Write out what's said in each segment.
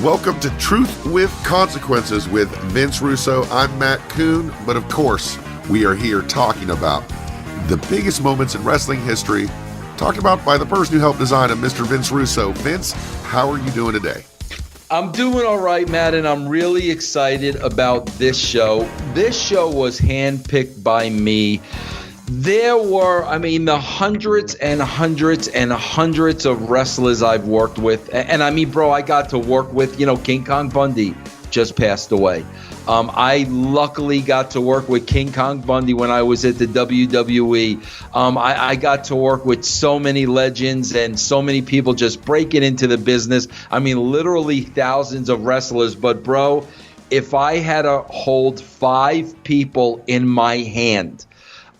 Welcome to Truth with Consequences with Vince Russo. I'm Matt Kuhn, but of course, we are here talking about the biggest moments in wrestling history, talked about by the person who helped design them, Mr. Vince Russo. Vince, how are you doing today? I'm doing all right, Matt, and I'm really excited about this show. This show was handpicked by me. There were, the hundreds and hundreds and hundreds of wrestlers I've worked with. And I got to work with, King Kong Bundy just passed away. I luckily got to work with King Kong Bundy when I was at the WWE. I got to work with so many legends and so many people just breaking into the business. Literally thousands of wrestlers. But, bro, if I had to hold 5 people in my hand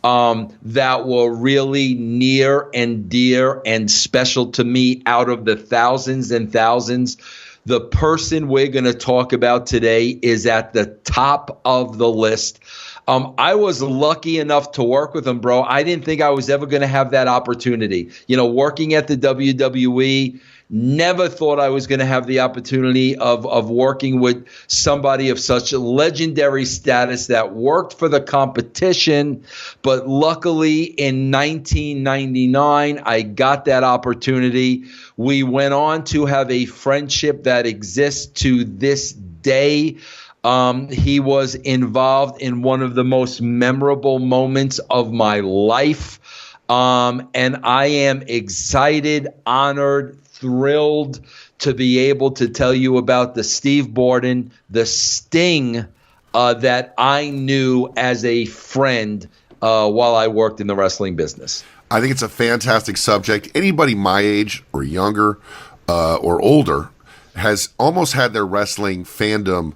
that were really near and dear and special to me out of the thousands and thousands, the person we're going to talk about today is at the top of the list. I was lucky enough to work with him, bro. I didn't think I was ever going to have that opportunity. Working at the WWE, never thought I was going to have the opportunity of working with somebody of such legendary status that worked for the competition. But luckily, in 1999, I got that opportunity. We went on to have a friendship that exists to this day. He was involved in one of the most memorable moments of my life. And I am excited, honored, thrilled to be able to tell you about the Steve Borden, the Sting that I knew as a friend while I worked in the wrestling business. I think it's a fantastic subject. Anybody my age or younger or older has almost had their wrestling fandom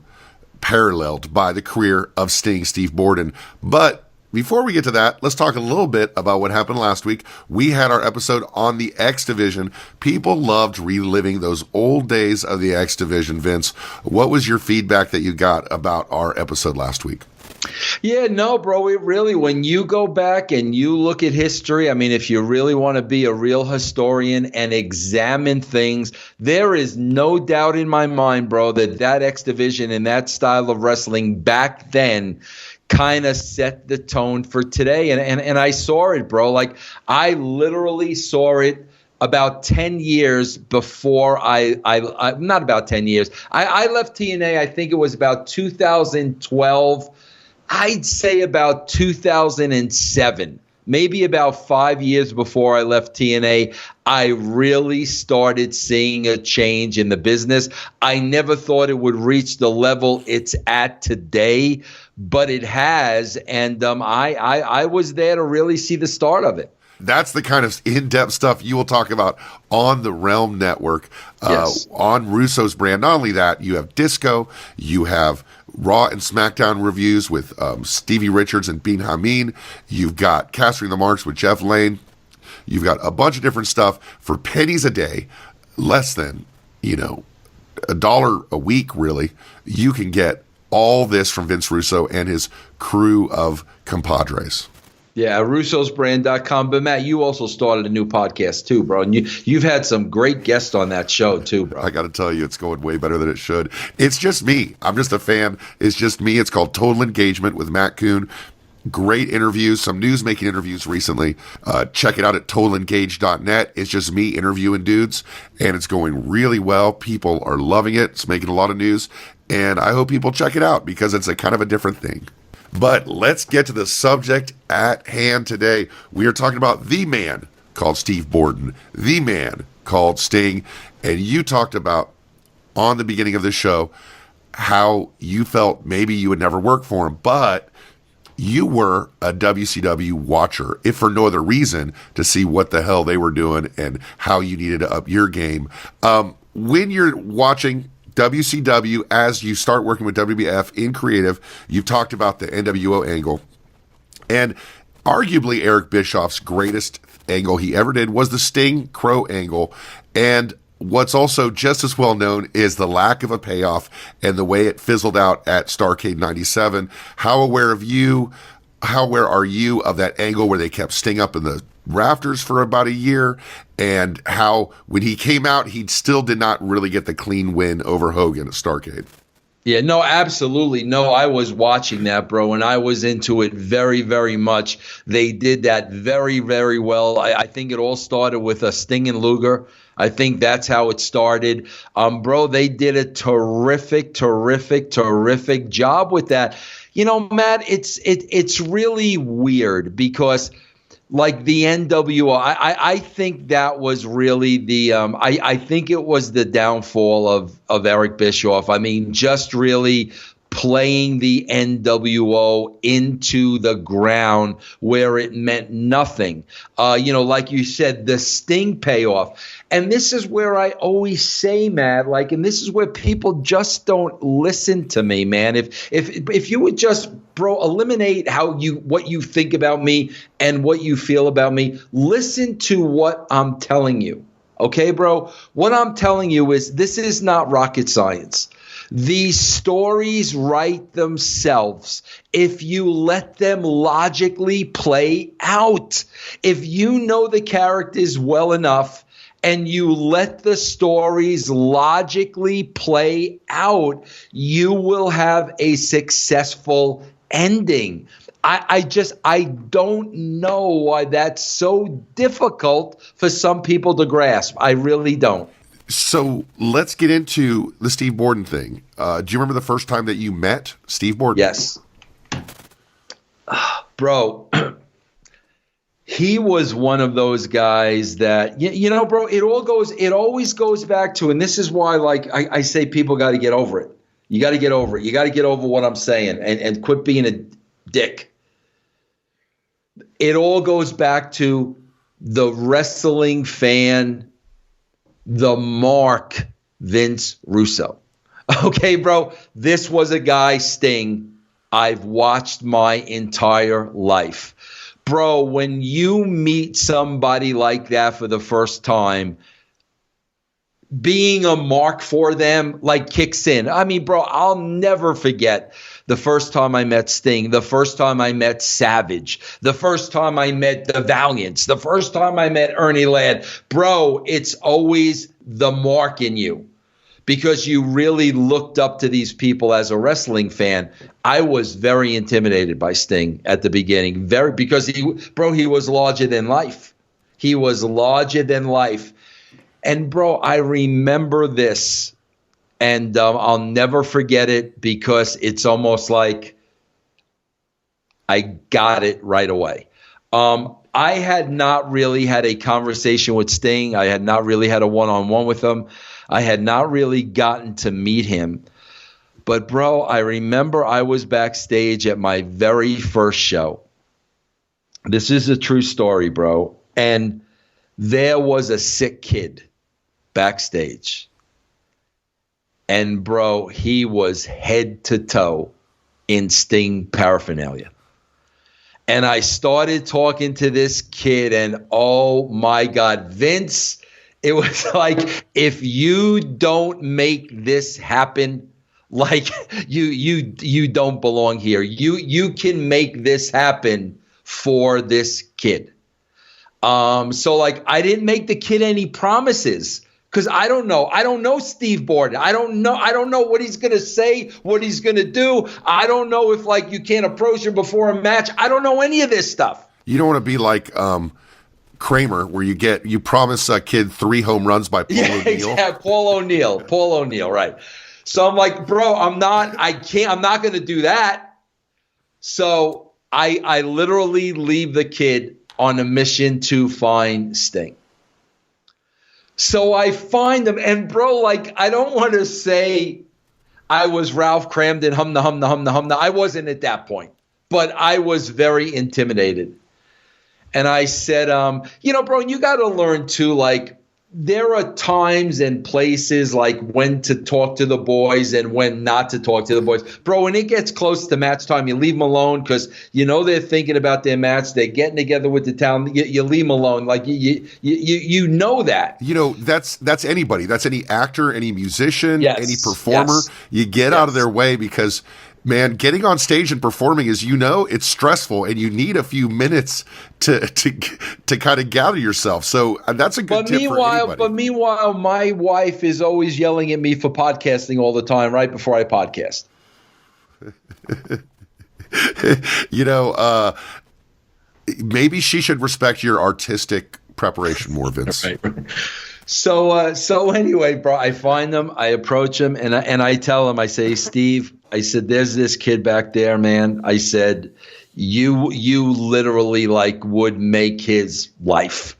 paralleled by the career of Sting, Steve Borden. But before we get to that, let's talk a little bit about what happened last week. We had our episode on the X Division. People loved reliving those old days of the X Division. Vince, what was your feedback that you got about our episode last week? Yeah, no, bro, it really, when you go back and you look at history, if you really want to be a real historian and examine things, there is no doubt in my mind, bro, that X Division and that style of wrestling back then kind of set the tone for today. And I saw it, bro. Like, I literally saw it about 10 years before not about 10 years. I left TNA, I think it was about 2012. I'd say about 2007. Maybe about 5 years before I left TNA, I really started seeing a change in the business. I never thought it would reach the level it's at today, but it has, and I was there to really see the start of it. That's the kind of in-depth stuff you will talk about on the Realm Network, yes. On Russo's brand. Not only that, you have Disco, you have Raw and SmackDown reviews with Stevie Richards and Bean Hameen. You've got Castering the Marks with Jeff Lane. You've got a bunch of different stuff for pennies a day, less than, $1 a week, really. You can get all this from Vince Russo and his crew of compadres. Yeah, russosbrand.com. But Matt, you also started a new podcast too, bro. And you've had some great guests on that show too, bro. I got to tell you, it's going way better than it should. It's just me. I'm just a fan. It's just me. It's called Total Engagement with Matt Kuhn. Great interviews, some news-making interviews recently. Check it out at totalengage.net. It's just me interviewing dudes, and it's going really well. People are loving it. It's making a lot of news, and I hope people check it out because it's a kind of a different thing. But let's get to the subject at hand today. We are talking about the man called Steve Borden, the man called Sting, and you talked about on the beginning of the show how you felt maybe you would never work for him, but you were a WCW watcher, if for no other reason, to see what the hell they were doing and how you needed to up your game. When you're watching WCW, as you start working with WBF in creative, you've talked about the NWO angle. And arguably Eric Bischoff's greatest angle he ever did was the Sting Crow angle. And what's also just as well known is the lack of a payoff and the way it fizzled out at Starrcade 97. How aware are you of that angle where they kept Sting up in the rafters for about a year, and how when he came out, he still did not really get the clean win over Hogan at Starrcade. Yeah, no, absolutely. No, I was watching that, bro, and I was into it very, very much. They did that very, very well. I think it all started with Sting and Luger. I think that's how it started. Bro, they did a terrific, terrific, terrific job with that. You know, Matt, it's really weird because like the NWO, I think that was really the I think it was the downfall of Eric Bischoff. I mean, just really playing the NWO into the ground where it meant nothing. Like you said, the Sting payoff. And this is where I always say, Matt, like, and this is where people just don't listen to me, man. If you would just, bro, eliminate what you think about me and what you feel about me, listen to what I'm telling you. Okay, bro? What I'm telling you is this is not rocket science. These stories write themselves if you let them logically play out. If you know the characters well enough and you let the stories logically play out, you will have a successful ending. I don't know why that's so difficult for some people to grasp. I really don't. So let's get into the Steve Borden thing. Do you remember the first time that you met Steve Borden? Yes. Bro, he was one of those guys that, bro, it always goes back to, and this is why, like, I say people got to get over it. You got to get over it. You got to get over what I'm saying and quit being a dick. It all goes back to the wrestling fan, the mark Vince Russo. Okay, bro, this was a guy, Sting, I've watched my entire life. Bro, when you meet somebody like that for the first time, being a mark for them, like, kicks in. I mean, bro, I'll never forget the first time I met Sting, the first time I met Savage, the first time I met the Valiants, the first time I met Ernie Ladd. Bro, it's always the mark in you because you really looked up to these people as a wrestling fan. I was very intimidated by Sting at the beginning, because he was larger than life. He was larger than life. And, bro, I remember this, and I'll never forget it because it's almost like I got it right away. I had not really had a conversation with Sting. I had not really had a one-on-one with him. I had not really gotten to meet him. But, bro, I remember I was backstage at my very first show. This is a true story, bro. And there was a sick kid backstage. And, bro, he was head to toe in Sting paraphernalia. And I started talking to this kid, and oh my God, Vince, it was like, if you don't make this happen, like you don't belong here. You can make this happen for this kid. So like, I didn't make the kid any promises. Because I don't know Steve Borden. I don't know what he's going to say, what he's going to do. I don't know if, like, you can't approach him before a match. I don't know any of this stuff. You don't want to be like Kramer, where you promise a kid 3 home runs by Paul O'Neill. Yeah, Paul O'Neill, right. So I'm like, bro, I'm not going to do that. So I literally leave the kid on a mission to find Sting. So I find him, and, bro, like, I don't want to say I was Ralph Cramden, humna. I wasn't at that point, but I was very intimidated. And I said, bro, you got to learn too, like, there are times and places like when to talk to the boys and when not to talk to the boys. Bro, when it gets close to match time, you leave them alone because they're thinking about their match. They're getting together with the town. You leave them alone. Like, you know that. That's anybody. That's any actor, any musician, yes, any performer. Yes, you get out of their way because Man, getting on stage and performing, as you know, it's stressful, and you need a few minutes to kind of gather yourself. So that's a good tip for anybody. But meanwhile, my wife is always yelling at me for podcasting all the time right before I podcast. Maybe she should respect your artistic preparation more, Vince. Right. So anyway, bro, I find them, I approach them, and I tell them, I say, Steve, I said, there's this kid back there, man. I said, you literally would make his life,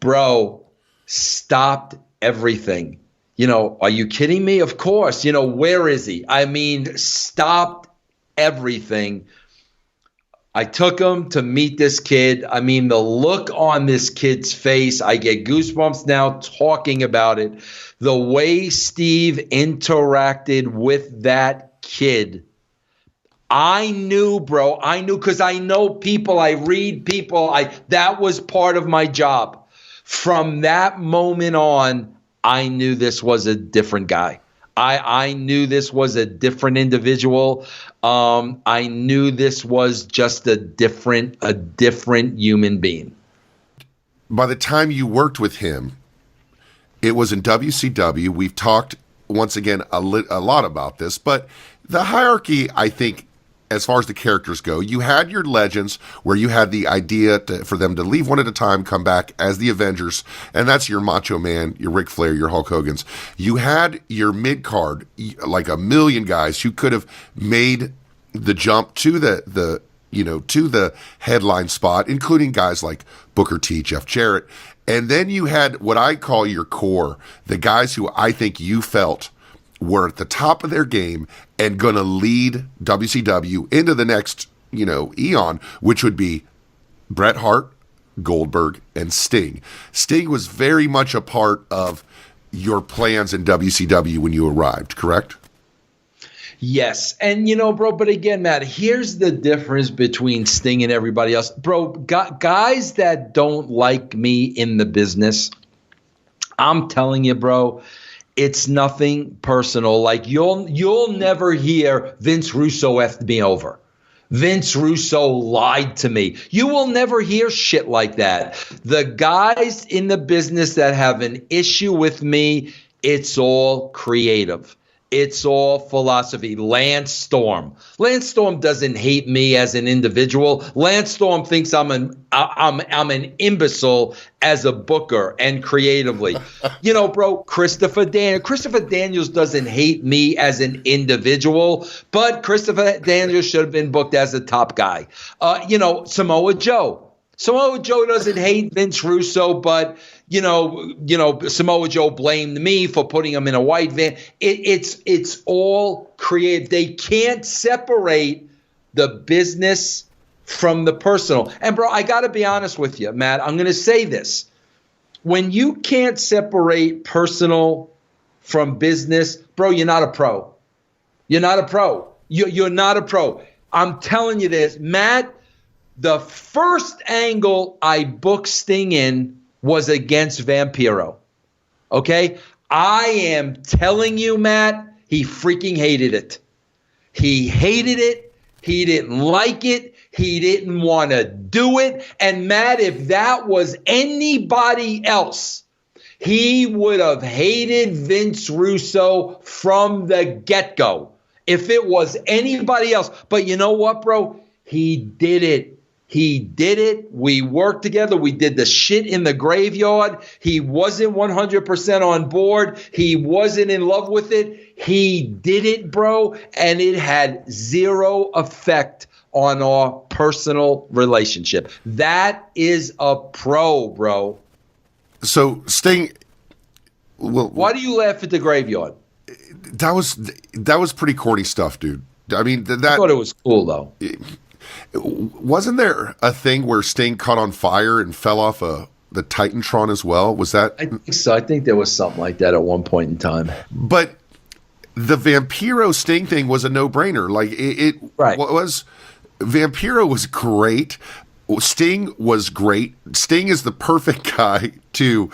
bro, stopped everything. Are you kidding me? Of course. Where is he? I mean, stopped everything. I took him to meet this kid. I mean, the look on this kid's face, I get goosebumps now talking about it. The way Steve interacted with that kid, I knew, bro. I knew because I know people. I read people. That was part of my job. From that moment on, I knew this was a different guy. I knew this was a different individual. I knew this was just a different human being. By the time you worked with him, it was in WCW. We've talked once again a lot about this, but the hierarchy, I think, as far as the characters go, you had your legends where you had the idea for them to leave one at a time, come back as the Avengers, and that's your Macho Man, your Ric Flair, your Hulk Hogan's. You had your mid-card, like a million guys who could have made the jump to the headline spot, including guys like Booker T, Jeff Jarrett. And then you had what I call your core, the guys who I think you felt were at the top of their game and going to lead WCW into the next, eon, which would be Bret Hart, Goldberg, and Sting. Sting was very much a part of your plans in WCW when you arrived, correct? Yes. And, bro, but again, Matt, here's the difference between Sting and everybody else. Bro, guys that don't like me in the business, I'm telling you, bro, it's nothing personal. Like you'll never hear Vince Russo effed me over. Vince Russo lied to me. You will never hear shit like that. The guys in the business that have an issue with me, it's all creative. It's all philosophy. Lance Storm. Lance Storm doesn't hate me as an individual. Lance Storm thinks I'm an imbecile as a booker and creatively. Bro, Christopher Daniels doesn't hate me as an individual, but Christopher Daniels should have been booked as a top guy. Samoa Joe. Samoa Joe doesn't hate Vince Russo, but Samoa Joe blamed me for putting him in a white van. It's all creative. They can't separate the business from the personal. And bro, I got to be honest with you, Matt. I'm going to say this: when you can't separate personal from business, bro, you're not a pro. You're not a pro. You're not a pro. I'm telling you this, Matt. The first angle I booked Sting in was against Vampiro. Okay? I am telling you, Matt, he freaking hated it. He hated it. He didn't like it. He didn't want to do it. And Matt, if that was anybody else, he would have hated Vince Russo from the get-go. If it was anybody else. But you know what, bro? He did it. He did it. We worked together. We did the shit in the graveyard. He wasn't 100% on board. He wasn't in love with it. He did it, bro. And it had zero effect on our personal relationship. That is a pro, bro. So Sting, well, why do you laugh at the graveyard? That was pretty corny stuff, dude. I mean, I thought it was cool though. Wasn't there a thing where Sting caught on fire and fell off the Titantron as well? Was that? I think so. I think there was something like that at one point in time. But the Vampiro Sting thing was a no-brainer. Like it right. was. Vampiro was great. Sting was great. Sting is the perfect guy to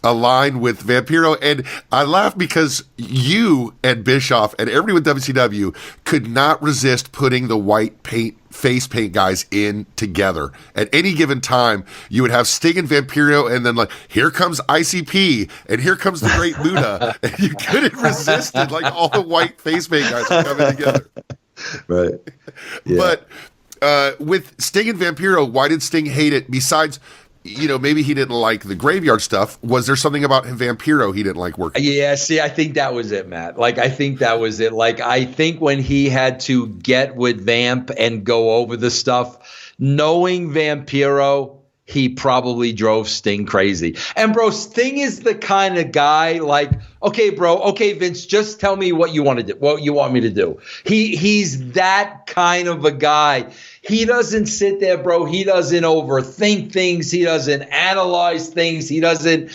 align with Vampiro. And I laugh because you and Bischoff and everybody with WCW could not resist putting the white face paint guys in together. At any given time, you would have Sting and Vampiro, and then like, here comes ICP, and here comes the Great Muta. And you couldn't resist it. Like all the white face paint guys were coming together. Right. Yeah. But with Sting and Vampiro, why did Sting hate it? Besides, maybe he didn't like the graveyard stuff. Was there something about Vampiro he didn't like working? Yeah, see, I think that was it, Matt. Like, I think that was it. Like, I think when he had to get with Vamp and go over the stuff, knowing Vampiro, he probably drove Sting crazy. And, bro, Sting is the kind of guy like, okay, bro, okay, Vince, just tell me what you want to do, what you want me to do. He's that kind of a guy. He doesn't sit there, bro. He doesn't overthink things. He doesn't analyze things. He doesn't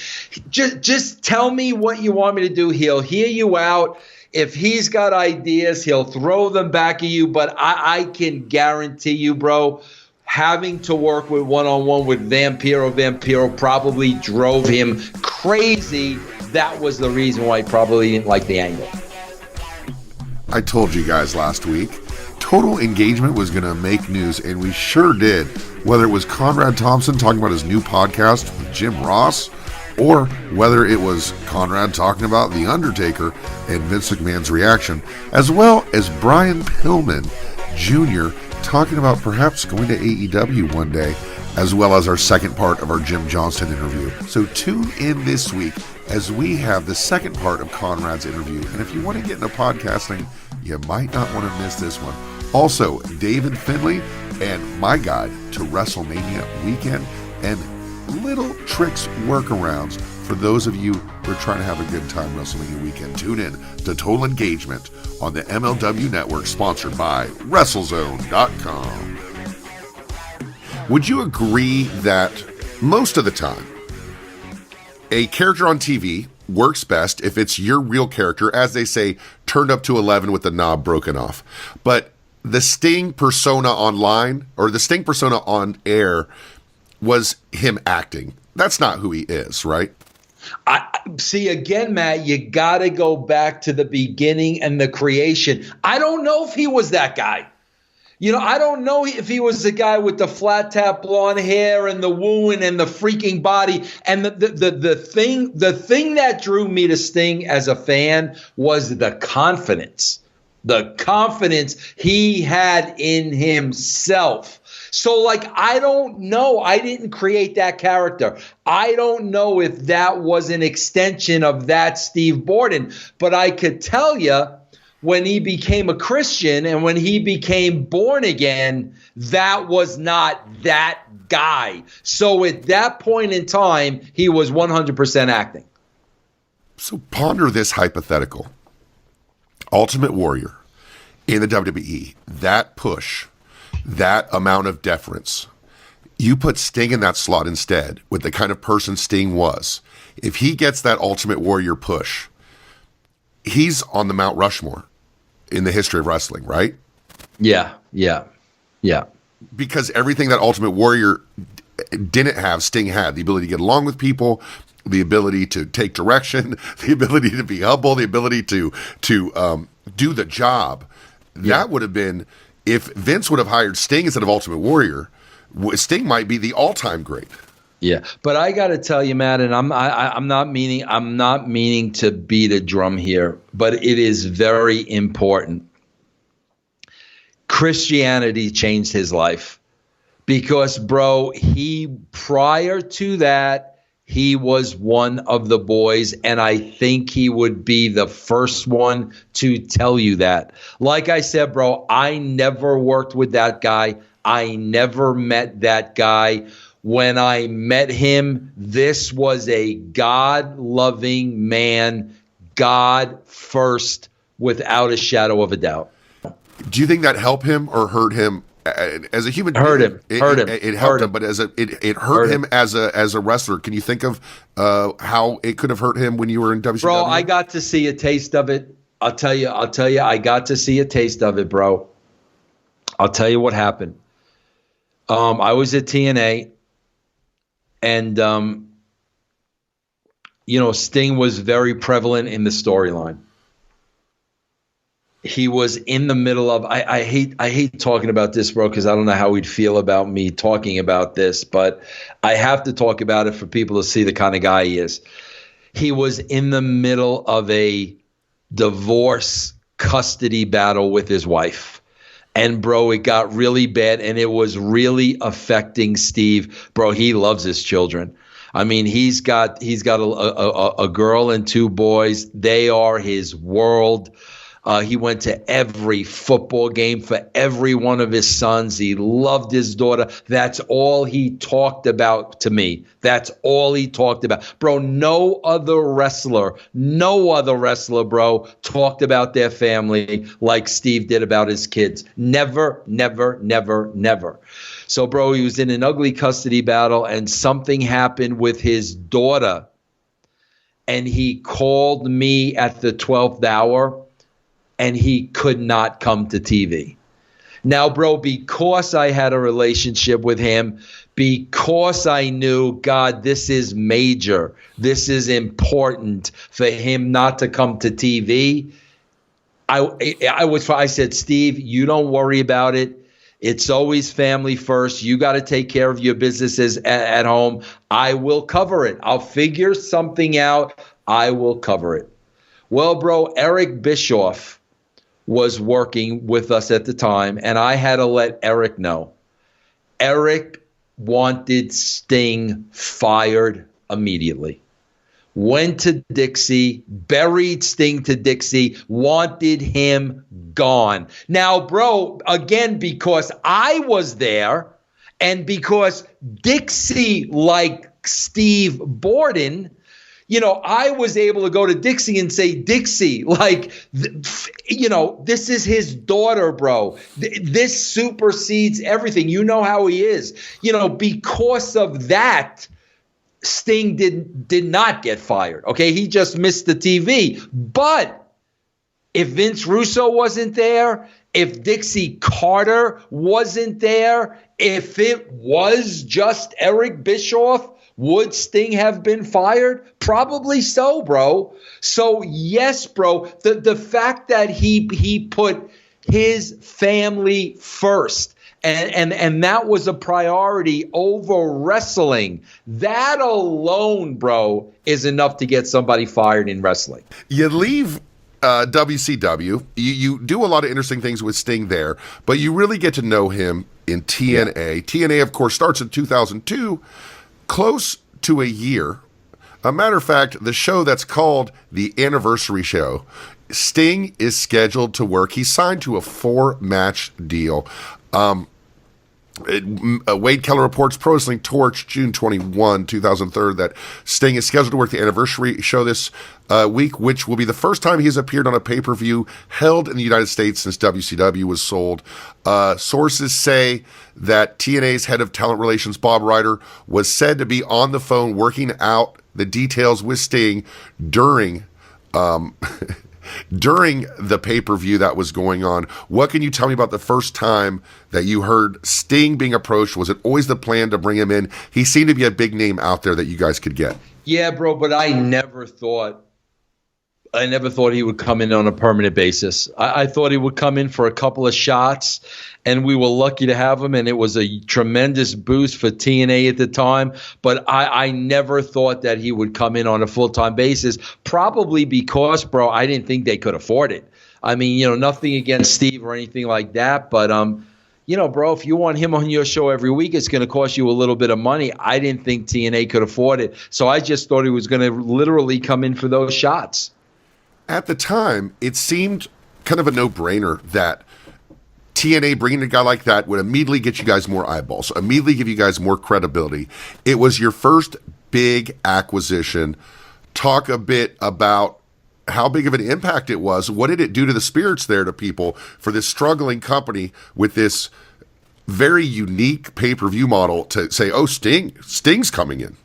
just tell me what you want me to do. He'll hear you out. If he's got ideas, he'll throw them back at you. But I can guarantee you, bro, having to work with one-on-one with Vampiro probably drove him crazy. That was the reason why he probably didn't like the angle. I told you guys last week, Total Engagement was going to make news, and we sure did. Whether it was Conrad Thompson talking about his new podcast with Jim Ross, or whether it was Conrad talking about The Undertaker and Vince McMahon's reaction, as well as Brian Pillman Jr. talking about perhaps going to AEW one day, as well as our second part of our Jim Johnston interview. So tune in this week as we have the second part of Conrad's interview. And if you want to get into podcasting, you might not want to miss this one. Also, David Finley and my guide to WrestleMania weekend and little tricks, workarounds for those of you who are trying to have a good time WrestleMania weekend. Tune in to Total Engagement on the MLW Network, sponsored by WrestleZone.com. Would you agree that most of the time, a character on TV works best if it's your real character, as they say, turned up to 11 with the knob broken off? But the Sting persona online, or the Sting persona on air, was him acting. That's not who he is, right? I see, again, Matt, you got to go back to the beginning and the creation. I don't know if he was that guy. I don't know if he was the guy with the flat top blonde hair and the wooing and the freaking body. And the thing that drew me to Sting as a fan was the confidence. The confidence he had in himself. So, I don't know. I didn't create that character. I don't know if that was an extension of that Steve Borden. But I could tell you, when he became a Christian and when he became born again, that was not that guy. So at that point in time, he was 100% acting. So ponder this hypothetical. Ultimate Warrior in the WWE, that push, that amount of deference. You put Sting in that slot instead with the kind of person Sting was. If he gets that Ultimate Warrior push, he's on the Mount Rushmore in the history of wrestling, right? Yeah. Because everything that Ultimate Warrior didn't have, Sting had. The ability to get along with people, the ability to take direction, the ability to be humble, the ability to do the job. Yeah. That would have been, if Vince would have hired Sting instead of Ultimate Warrior, Sting might be the all-time great. Yeah, but I got to tell you, Matt, and I'm not meaning to beat a drum here, but it is very important. Christianity changed his life because, bro, prior to that, he was one of the boys, and I think he would be the first one to tell you that. Like I said, bro, I never worked with that guy. I never met that guy. When I met him, this was a God-loving man, God first, without a shadow of a doubt. Do you think that helped him or hurt him as a human? Hurt him. It helped him, but it hurt him as a wrestler. Can you think of how it could have hurt him when you were in WCW? Bro, I got to see a taste of it. I'll tell you, I got to see a taste of it, bro. I'll tell you what happened. I was at TNA. And, Sting was very prevalent in the storyline. He was in the middle of, I hate talking about this, bro, because I don't know how he'd feel about me talking about this, but I have to talk about it for people to see the kind of guy he is. He was in the middle of a divorce custody battle with his wife. And, bro, it got really bad, and it was really affecting Steve. Bro, he loves his children. I mean, he's got a girl and 2 boys. They are his world. He went to every football game for every one of his sons. He loved his daughter. That's all he talked about to me. That's all he talked about. Bro, no other wrestler, bro, talked about their family like Steve did about his kids. Never, never, never, never. So, bro, he was in an ugly custody battle, and something happened with his daughter, and he called me at the 12th hour, and he could not come to TV. Now, bro, because I had a relationship with him, because I knew, God, this is major, this is important for him not to come to TV, I said, Steve, you don't worry about it. It's always family first. You got to take care of your businesses at home. I will cover it. I'll figure something out. I will cover it. Well, bro, Eric Bischoff was working with us at the time, and I had to let Eric know. Eric wanted Sting fired immediately. Went to Dixie, buried Sting to Dixie, wanted him gone. Now, bro, again, because I was there and because Dixie, like Steve Borden, I was able to go to Dixie and say, Dixie, this is his daughter, bro. This supersedes everything. You know how he is. Because of that, Sting did not get fired. Okay, he just missed the TV. But if Vince Russo wasn't there, if Dixie Carter wasn't there, if it was just Eric Bischoff, would Sting have been fired? Probably so, bro. So yes, bro, the fact that he put his family first, and that was a priority over wrestling, that alone, bro, is enough to get somebody fired in wrestling. You leave WCW, you do a lot of interesting things with Sting there, but you really get to know him in TNA. Yeah. TNA, of course, starts in 2002, close to a year. A matter of fact, the show that's called the Anniversary Show, Sting is scheduled to work. He's signed to a 4-match deal. Wade Keller reports, Pro Wrestling Torch, June 21, 2003, that Sting is scheduled to work the Anniversary Show this week, which will be the first time he has appeared on a pay-per-view held in the United States since WCW was sold. Sources say that TNA's head of talent relations, Bob Ryder, was said to be on the phone working out the details with Sting during the pay-per-view that was going on. What can you tell me about the first time that you heard Sting being approached? Was it always the plan to bring him in? He seemed to be a big name out there that you guys could get. Yeah, bro, but I never thought he would come in on a permanent basis. I thought he would come in for a couple of shots, and we were lucky to have him, and it was a tremendous boost for TNA at the time. But I never thought that he would come in on a full-time basis, probably because, bro, I didn't think they could afford it. I mean, nothing against Steve or anything like that, but bro, if you want him on your show every week, it's going to cost you a little bit of money. I didn't think TNA could afford it, so I just thought he was going to literally come in for those shots. At the time, it seemed kind of a no-brainer that TNA bringing a guy like that would immediately get you guys more eyeballs, immediately give you guys more credibility. It was your first big acquisition. Talk a bit about how big of an impact it was. What did it do to the spirits there to people for this struggling company with this very unique pay-per-view model to say, oh, Sting's coming in?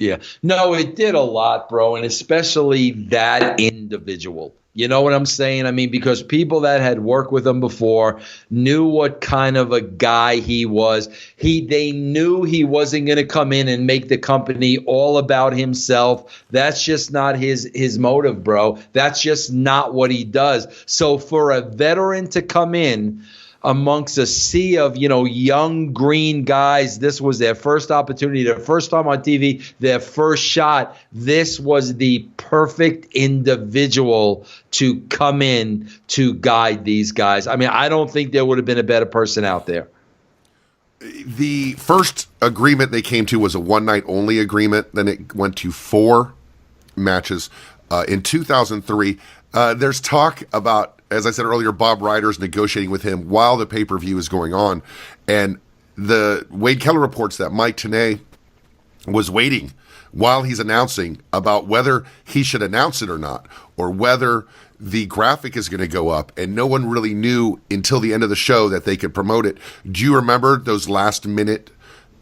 Yeah. No, it did a lot, bro, and especially that individual. You know what I'm saying? I mean, because people that had worked with him before knew what kind of a guy he was. They knew he wasn't going to come in and make the company all about himself. That's just not his motive, bro. That's just not what he does. So for a veteran to come in amongst a sea of, young green guys, this was their first opportunity, their first time on TV, their first shot. This was the perfect individual to come in to guide these guys. I mean, I don't think there would have been a better person out there. The first agreement they came to was a one-night only agreement. Then it went to 4 matches. In 2003, there's talk about, as I said earlier, Bob Ryder's negotiating with him while the pay-per-view is going on. And the Wade Keller reports that Mike Tenay was waiting while he's announcing about whether he should announce it or not, or whether the graphic is going to go up. And no one really knew until the end of the show that they could promote it. Do you remember those last-minute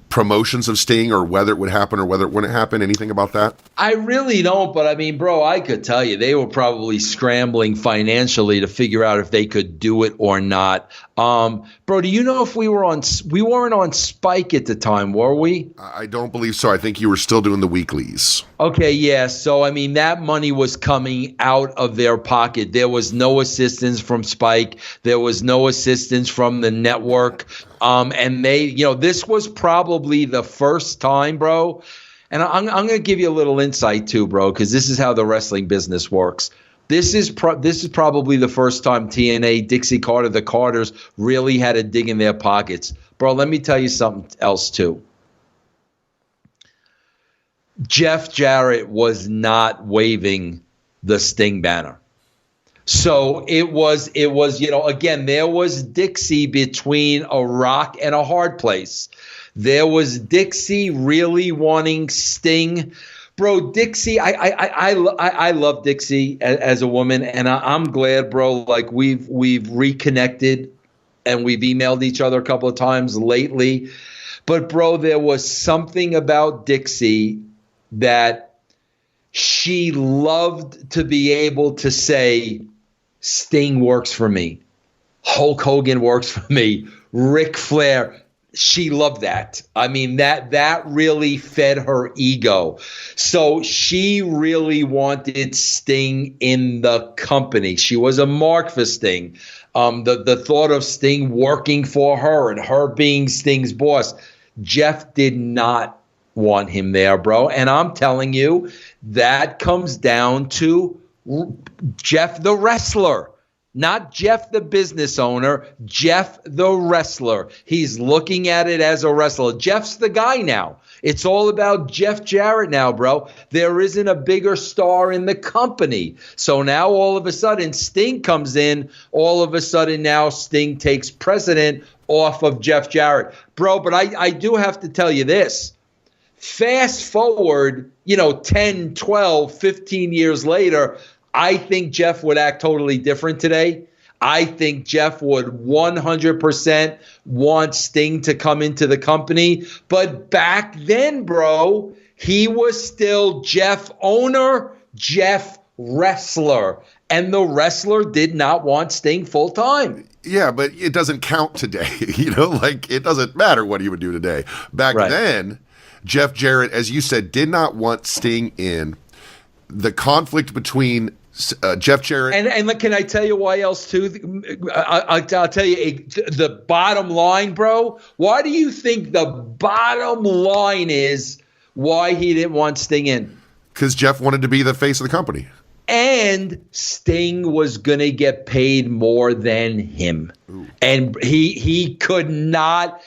promotions of Sting, or whether it would happen or whether it wouldn't happen? Anything about that? I really don't, but I mean, bro, I could tell you they were probably scrambling financially to figure out if they could do it or not. Bro, do you know if we weren't on Spike at the time, were we? I don't believe so. I think you were still doing the weeklies. Okay, yeah. So, I mean, that money was coming out of their pocket. There was no assistance from Spike. There was no assistance from the network. And they, this was probably the first time, bro. And I'm going to give you a little insight too, bro, because this is how the wrestling business works. This is probably the first time TNA, Dixie Carter, the Carters really had to dig in their pockets. Bro, let me tell you something else too. Jeff Jarrett was not waving the Sting banner. So it was, again, there was Dixie between a rock and a hard place. There was Dixie really wanting Sting. Bro, Dixie, I love Dixie as a woman, and I'm glad, bro, like we've reconnected and we've emailed each other a couple of times lately. But, bro, there was something about Dixie that she loved to be able to say, Sting works for me. Hulk Hogan works for me. Ric Flair. She loved that. I mean, that really fed her ego. So she really wanted Sting in the company. She was a mark for Sting. The thought of Sting working for her and her being Sting's boss, Jeff did not want him there, bro. And I'm telling you, that comes down to Jeff the wrestler. Not Jeff the business owner, Jeff the wrestler. He's looking at it as a wrestler. Jeff's the guy now. It's all about Jeff Jarrett now, bro. There isn't a bigger star in the company. So now all of a sudden Sting comes in. All of a sudden now Sting takes precedent off of Jeff Jarrett. Bro, but I do have to tell you this. Fast forward, 10, 12, 15 years later, I think Jeff would act totally different today. I think Jeff would 100% want Sting to come into the company. But back then, bro, he was still Jeff owner, Jeff wrestler. And the wrestler did not want Sting full time. Yeah, but it doesn't count today. It doesn't matter what he would do today. Back then, Jeff Jarrett, as you said, did not want Sting in. The conflict between Jeff Jarrett and can I tell you why else too? I'll tell you the bottom line, bro. Why do you think the bottom line is why he didn't want Sting in? Because Jeff wanted to be the face of the company, and Sting was gonna get paid more than him. Ooh. And he could not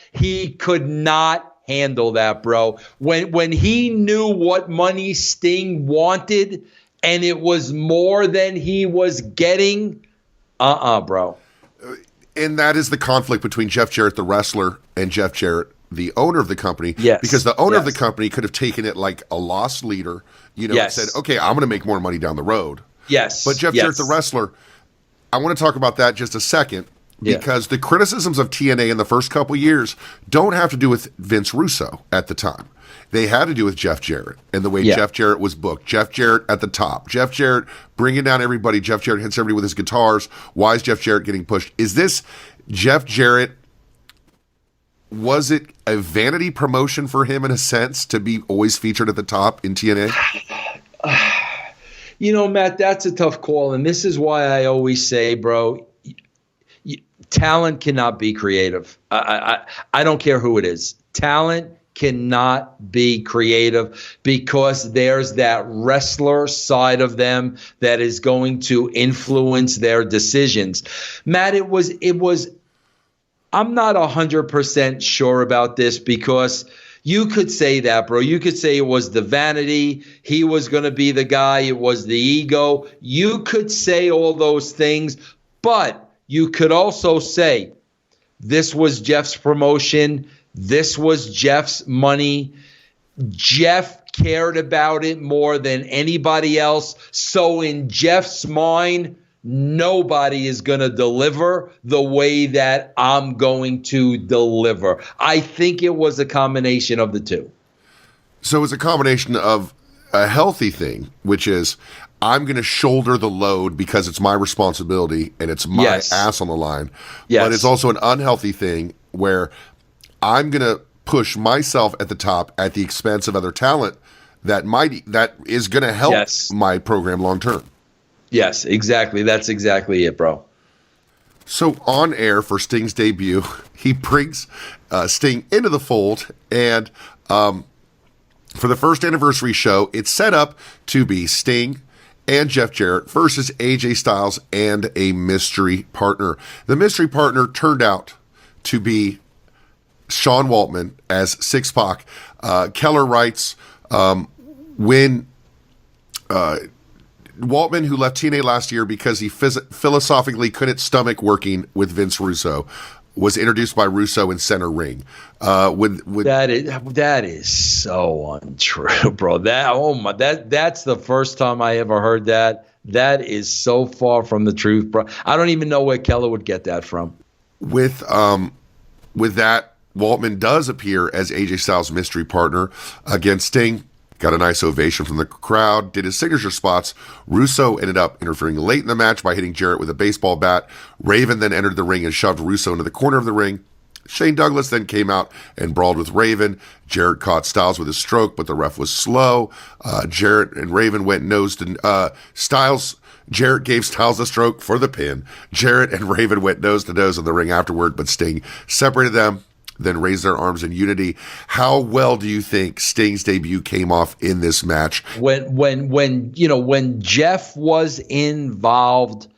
handle that, bro. When he knew what money Sting wanted and it was more than he was getting, bro. And that is the conflict between Jeff Jarrett, the wrestler, and Jeff Jarrett, the owner of the company. Yes. Because the owner of the company could have taken it like a lost leader, and said, okay, I'm going to make more money down the road. Yes. But Jeff Jarrett, the wrestler, I want to talk about that just a second. because the criticisms of TNA in the first couple years don't have to do with Vince Russo at the time. They had to do with Jeff Jarrett and the way Jeff Jarrett was booked. Jeff Jarrett at the top. Jeff Jarrett bringing down everybody. Jeff Jarrett hits everybody with his guitars. Why is Jeff Jarrett getting pushed? Is this Jeff Jarrett? Was it a vanity promotion for him in a sense to be always featured at the top in TNA? Matt, that's a tough call. And this is why I always say, bro, talent cannot be creative. I don't care who it is. Talent cannot be creative because there's that wrestler side of them that is going to influence their decisions. Matt, it was I'm not 100% sure about this because you could say that, bro. You could say it was the vanity. He was going to be the guy. It was the ego. You could say all those things, but you could also say this was Jeff's promotion. This was Jeff's money. Jeff cared about it more than anybody else. So in Jeff's mind, nobody is going to deliver the way that I'm going to deliver. I think it was a combination of the two. So it's a combination of a healthy thing, which is I'm going to shoulder the load because it's my responsibility and it's my ass on the line. Yes. But it's also an unhealthy thing where I'm going to push myself at the top at the expense of other talent that is going to help my program long term. Yes, exactly. That's exactly it, bro. So on air for Sting's debut, he brings Sting into the fold, and for the first anniversary show, it's set up to be Sting and Jeff Jarrett versus AJ Styles and a mystery partner. The mystery partner turned out to be Sean Waltman as Six Pac. Keller writes, when Waltman, who left TNA last year because he philosophically couldn't stomach working with Vince Russo, was introduced by Russo in Center Ring. That is so untrue, bro. That's the first time I ever heard that. That is so far from the truth, bro. I don't even know where Keller would get that from. With that, Waltman does appear as AJ Styles' mystery partner against Sting. Got a nice ovation from the crowd, did his signature spots. Russo ended up interfering late in the match by hitting Jarrett with a baseball bat. Raven then entered the ring and shoved Russo into the corner of the ring. Shane Douglas then came out and brawled with Raven. Jarrett caught Styles with a stroke, but the ref was slow. Jarrett and Raven went nose to Styles. Jarrett gave Styles a stroke for the pin. Jarrett and Raven went nose to nose in the ring afterward, but Sting separated them, then raised their arms in unity. How well do you think Sting's debut came off in this match? When Jeff was involved,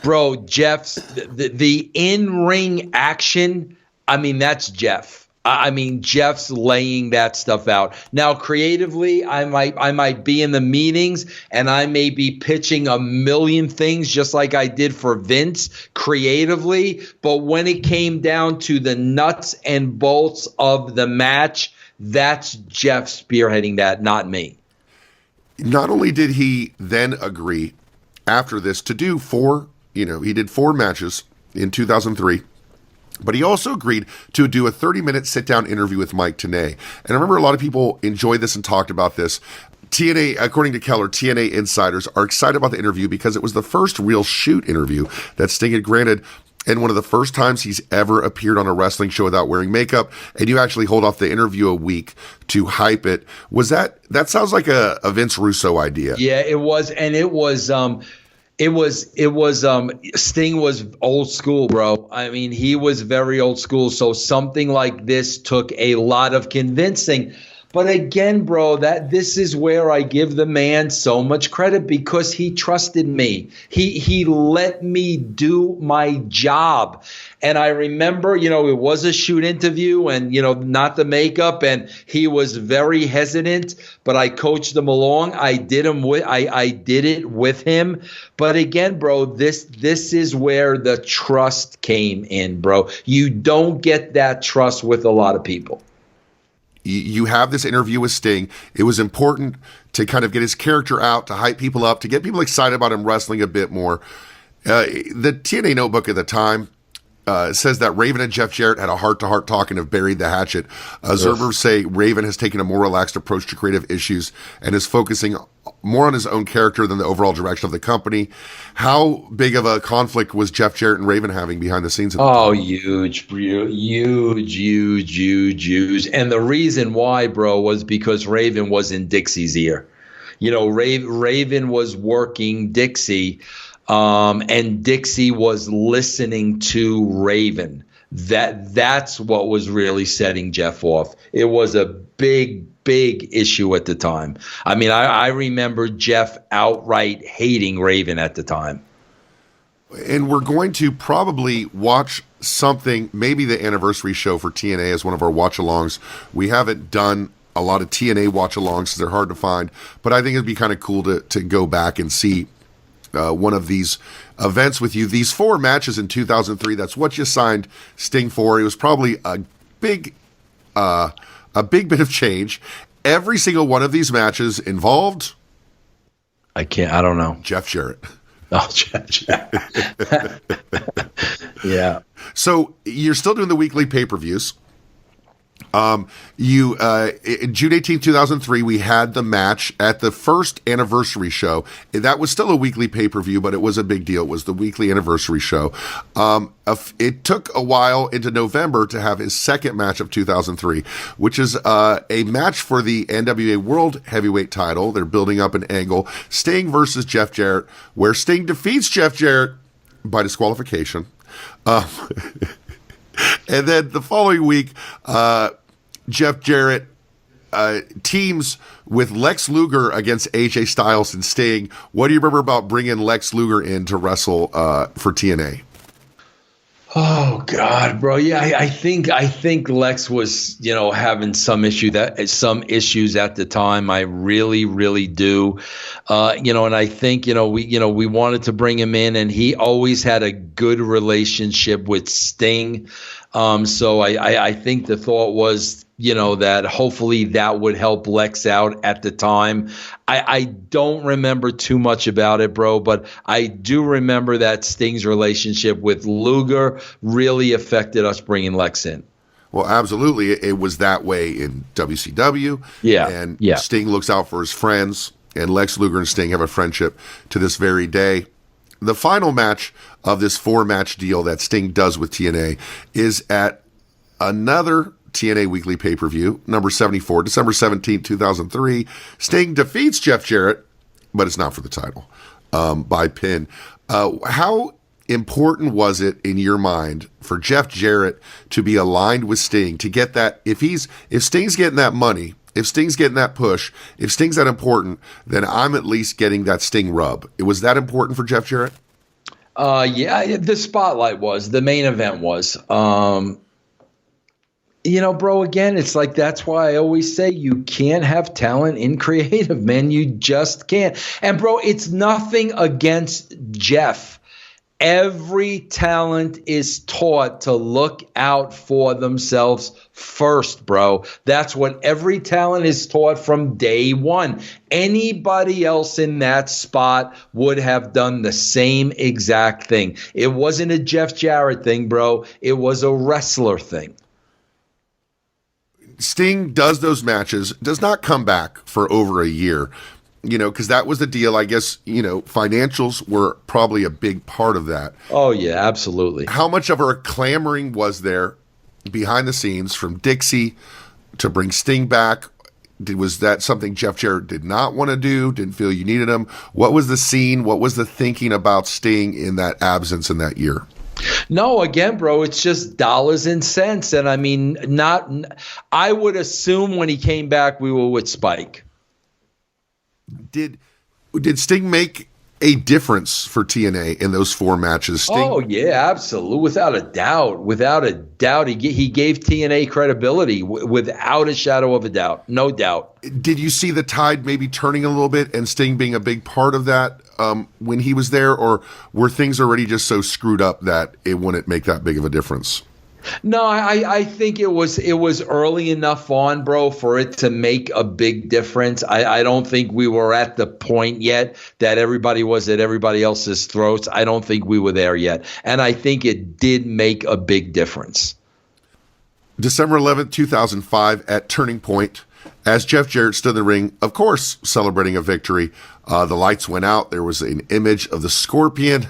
bro, Jeff's the in-ring action, I mean, that's Jeff. I mean, Jeff's laying that stuff out. Now, creatively, I might be in the meetings and I may be pitching a million things just like I did for Vince creatively. But when it came down to the nuts and bolts of the match, that's Jeff spearheading that, not me. Not only did he then agree after this to do he did 4 matches in 2003. But he also agreed to do a 30-minute sit-down interview with Mike Tenay. And I remember a lot of people enjoyed this and talked about this. TNA, according to Keller, TNA insiders are excited about the interview because it was the first real shoot interview that Sting had granted and one of the first times he's ever appeared on a wrestling show without wearing makeup. And you actually hold off the interview a week to hype it. Was that sounds like a Vince Russo idea. Yeah, it was. And it was Sting was old school, bro. I mean, he was very old school. So something like this took a lot of convincing. But again, bro, this is where I give the man so much credit because he trusted me. He let me do my job. And I remember, it was a shoot interview and, not the makeup. And he was very hesitant, but I coached him along. I did it with him. But again, bro, this is where the trust came in, bro. You don't get that trust with a lot of people. You have this interview with Sting. It was important to kind of get his character out, to hype people up, to get people excited about him wrestling a bit more. The TNA Notebook at the time says that Raven and Jeff Jarrett had a heart-to-heart talk and have buried the hatchet. Observers say Raven has taken a more relaxed approach to creative issues and is focusing more on his own character than the overall direction of the company. How big of a conflict was Jeff Jarrett and Raven having behind the scenes? Huge. And the reason why, bro, was because Raven was in Dixie's ear. Raven was working Dixie, and Dixie was listening to Raven. That's what was really setting Jeff off. It was a big issue at the time. I mean, I remember Jeff outright hating Raven at the time. And we're going to probably watch something, maybe the anniversary show for TNA as one of our watch-alongs. We haven't done a lot of TNA watch-alongs because they're hard to find, but I think it'd be kind of cool to go back and see one of these events with you. These 4 matches in 2003, that's what you signed Sting for. It was probably a big bit of change. Every single one of these matches involved... I don't know. Jeff Jarrett. Oh, Jeff Jarrett. Yeah. So you're still doing the weekly pay-per-views. In June 18th, 2003, we had the match at the first anniversary show. That was still a weekly pay-per-view, but it was a big deal. It was the weekly anniversary show. It took a while into November to have his second match of 2003, which is a match for the NWA World Heavyweight title. They're building up an angle. Sting versus Jeff Jarrett, where Sting defeats Jeff Jarrett by disqualification. And then the following week, Jeff Jarrett teams with Lex Luger against AJ Styles and Sting. What do you remember about bringing Lex Luger in to wrestle for TNA? Oh God, bro. Yeah, I think Lex was, having some issues at the time. I really do. And I think, we wanted to bring him in, and he always had a good relationship with Sting. So I think the thought was, that hopefully that would help Lex out at the time. I don't remember too much about it, bro, but I do remember that Sting's relationship with Luger really affected us bringing Lex in. Well, absolutely. It was that way in WCW. Yeah. And Sting looks out for his friends, and Lex Luger and Sting have a friendship to this very day. The final match of this 4-match deal that Sting does with TNA is at another TNA Weekly pay-per-view, number 74, December 17th, 2003. Sting defeats Jeff Jarrett, but it's not for the title, by pin. How important was it in your mind for Jeff Jarrett to be aligned with Sting, to get that, if Sting's getting that money, if Sting's getting that push, if Sting's that important, then I'm at least getting that Sting rub. Was that important for Jeff Jarrett? Yeah, the spotlight was, the main event was. Bro, again, it's like, that's why I always say you can't have talent in creative, man. You just can't. And, bro, it's nothing against Jeff. Every talent is taught to look out for themselves first, bro. That's what every talent is taught from day one. Anybody else in that spot would have done the same exact thing. It wasn't a Jeff Jarrett thing, bro. It was a wrestler thing. Sting does those matches, does not come back for over a year, because that was the deal. I guess, financials were probably a big part of that. Oh, yeah, absolutely. How much of a clamoring was there behind the scenes from Dixie to bring Sting back? Was that something Jeff Jarrett did not want to do, didn't feel you needed him? What was the scene? What was the thinking about Sting in that absence in that year? No, again, bro, it's just dollars and cents. And I mean, I would assume when he came back, we were with Spike. Did Sting make a difference for TNA in those 4 matches? Sting? Oh, yeah, absolutely. Without a doubt. He gave TNA credibility without a shadow of a doubt. No doubt. Did you see the tide maybe turning a little bit and Sting being a big part of that when he was there? Or were things already just so screwed up that it wouldn't make that big of a difference? No, I think it was early enough on, bro, for it to make a big difference. I don't think we were at the point yet that everybody was at everybody else's throats. I don't think we were there yet. And I think it did make a big difference. December 11th, 2005, at Turning Point, as Jeff Jarrett stood in the ring, of course, celebrating a victory. The lights went out. There was an image of the Scorpion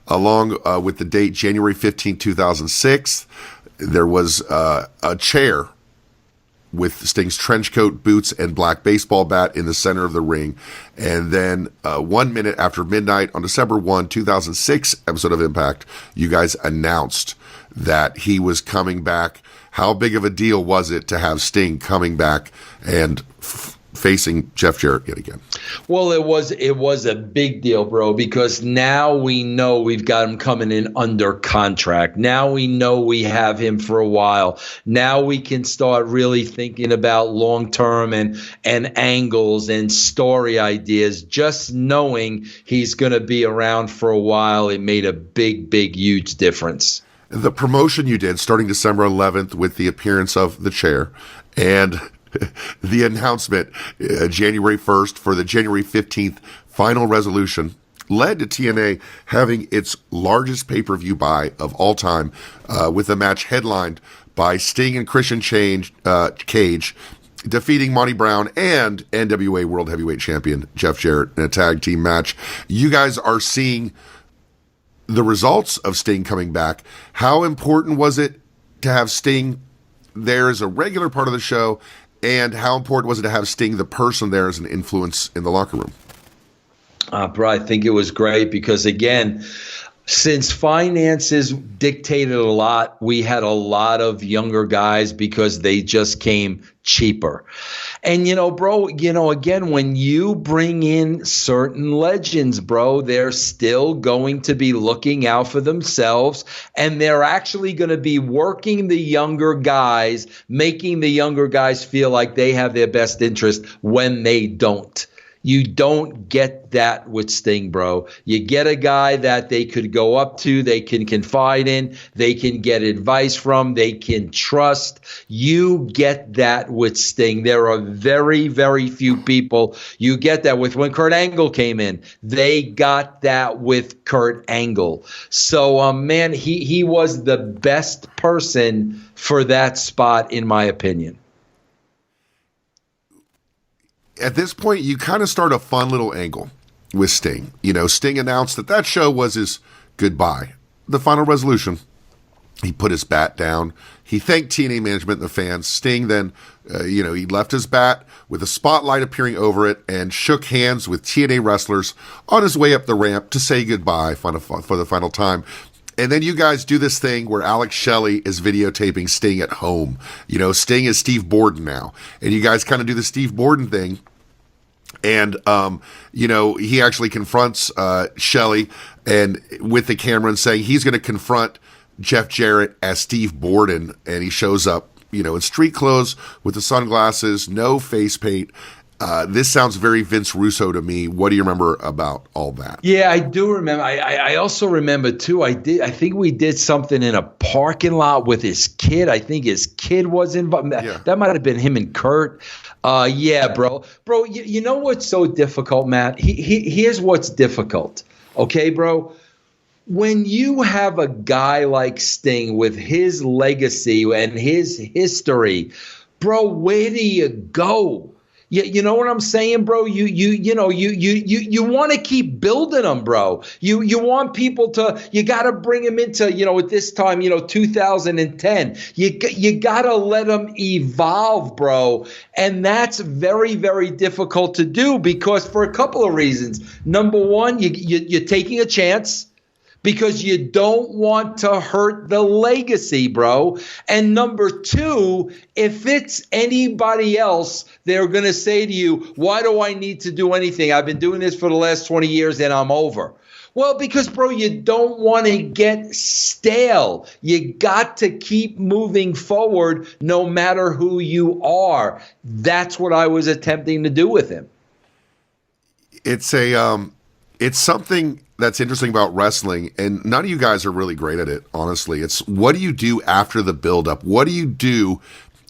along with the date January 15, 2006. There was a chair with Sting's trench coat, boots, and black baseball bat in the center of the ring. And then 1 minute after midnight on December 1, 2006 episode of Impact, you guys announced that he was coming back. How big of a deal was it to have Sting coming back and facing Jeff Jarrett yet again? Well, it was a big deal, bro, because now we know we've got him coming in under contract. Now we know we have him for a while. Now we can start really thinking about long-term and angles and story ideas. Just knowing he's going to be around for a while, it made a big, huge difference. The promotion you did starting December 11th with the appearance of the chair and the announcement January 1st for the January 15th final resolution led to TNA having its largest pay-per-view buy of all time with a match headlined by Sting and Christian Cage defeating Monty Brown and NWA World Heavyweight Champion Jeff Jarrett in a tag team match. You guys are seeing the results of Sting coming back. How important was it to have Sting there as a regular part of the show, and how important was it to have Sting, the person, there as an influence in the locker room? Bro, I think it was great because, again, since finances dictated a lot, we had a lot of younger guys because they just came cheaper. And, bro, again, when you bring in certain legends, bro, they're still going to be looking out for themselves, and they're actually going to be working the younger guys, making the younger guys feel like they have their best interest when they don't. You don't get that with Sting, bro. You get a guy that they could go up to, they can confide in, they can get advice from, they can trust. You get that with Sting. There are very, very few people you get that with. When Kurt Angle came in, they got that with Kurt Angle. So, man, he was the best person for that spot, in my opinion. At this point, you kind of start a fun little angle with Sting. Sting announced that show was his goodbye. The final resolution. He put his bat down. He thanked TNA management and the fans. Sting then, he left his bat with a spotlight appearing over it and shook hands with TNA wrestlers on his way up the ramp to say goodbye for the final time. And then you guys do this thing where Alex Shelley is videotaping Sting at home. Sting is Steve Borden now. And you guys kind of do the Steve Borden thing. And, he actually confronts Shelley and with the camera and saying he's going to confront Jeff Jarrett as Steve Borden. And he shows up, in street clothes with the sunglasses, no face paint. This sounds very Vince Russo to me. What do you remember about all that? Yeah, I do remember. I also remember too. I think we did something in a parking lot with his kid. I think his kid was involved. Yeah. That might have been him and Kurt. Yeah, bro. You know what's so difficult, Matt? Here's what's difficult. Okay, bro. When you have a guy like Sting with his legacy and his history, bro, where do you go? You know what I'm saying, bro? You want to keep building them, bro. You want people to. You got to bring them into at this time 2010. You got to let them evolve, bro, and that's very, very difficult to do because for a couple of reasons. Number one, you're taking a chance. Because you don't want to hurt the legacy, bro. And number two, if it's anybody else, they're going to say to you, why do I need to do anything? I've been doing this for the last 20 years and I'm over. Well, because, bro, you don't want to get stale. You got to keep moving forward no matter who you are. That's what I was attempting to do with him. It's a It's something that's interesting about wrestling, and none of you guys are really great at it, honestly. It's what do you do after the build-up? What do you do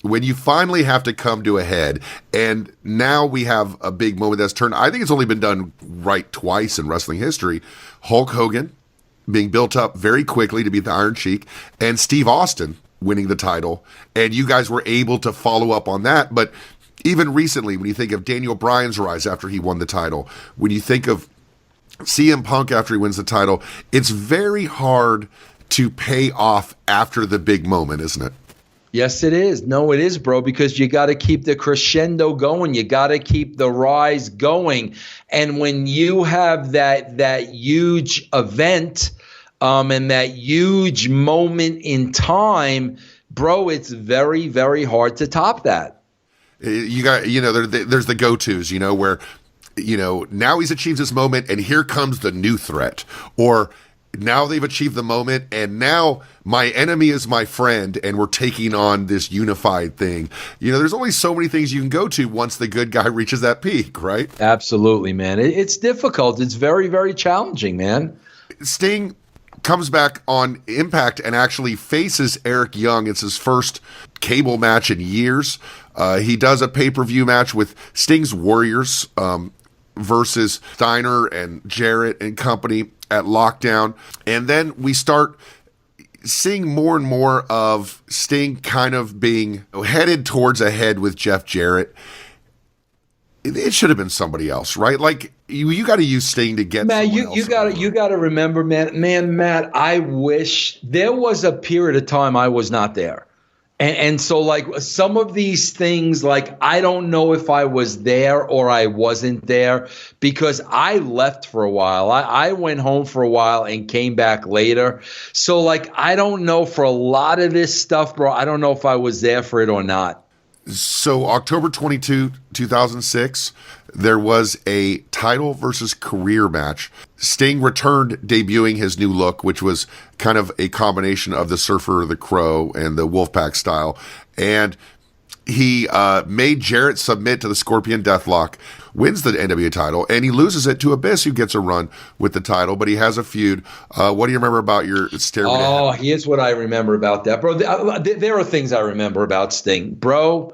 when you finally have to come to a head? And now we have a big moment that's turned. I think it's only been done right twice in wrestling history. Hulk Hogan being built up very quickly to be the Iron Sheik, and Steve Austin winning the title. And you guys were able to follow up on that. But even recently, when you think of Daniel Bryan's rise after he won the title, when you think of CM Punk after he wins the title, it's very hard to pay off after the big moment, isn't it? Yes, it is. No, it is, bro, because you got to keep the crescendo going. You got to keep the rise going. And when you have that huge event and that huge moment in time, bro, it's very, very hard to top that. You got, there's the go-tos, where now he's achieved this moment and here comes the new threat. Or now they've achieved the moment and now my enemy is my friend and we're taking on this unified thing. There's only so many things you can go to once the good guy reaches that peak, right? Absolutely, man. It's difficult. It's very, very challenging, man. Sting comes back on Impact and actually faces Eric Young. It's his first cable match in years. He does a pay-per-view match with Sting's Warriors, versus Steiner and Jarrett and company at Lockdown. And then we start seeing more and more of Sting kind of being headed towards a head with Jeff Jarrett. It should have been somebody else, right? Like you got to use Sting to get Matt, you got to remember, man, Matt, I wish there was a period of time I was not there. And so, like, some of these things, like, I don't know if I was there or I wasn't there because I left for a while. I went home for a while and came back later. So, like, I don't know for a lot of this stuff, bro. I don't know if I was there for it or not. So, October 22, 2006, there was a title versus career match. Sting returned, debuting his new look, which was kind of a combination of the Surfer, the Crow, and the Wolfpack style. And he made Jarrett submit to the Scorpion Deathlock, wins the NWA title, and he loses it to Abyss, who gets a run with the title, but he has a feud. What do you remember about your Stairway to Heaven? Oh, here's what I remember about that, bro. There are things I remember about Sting. Bro,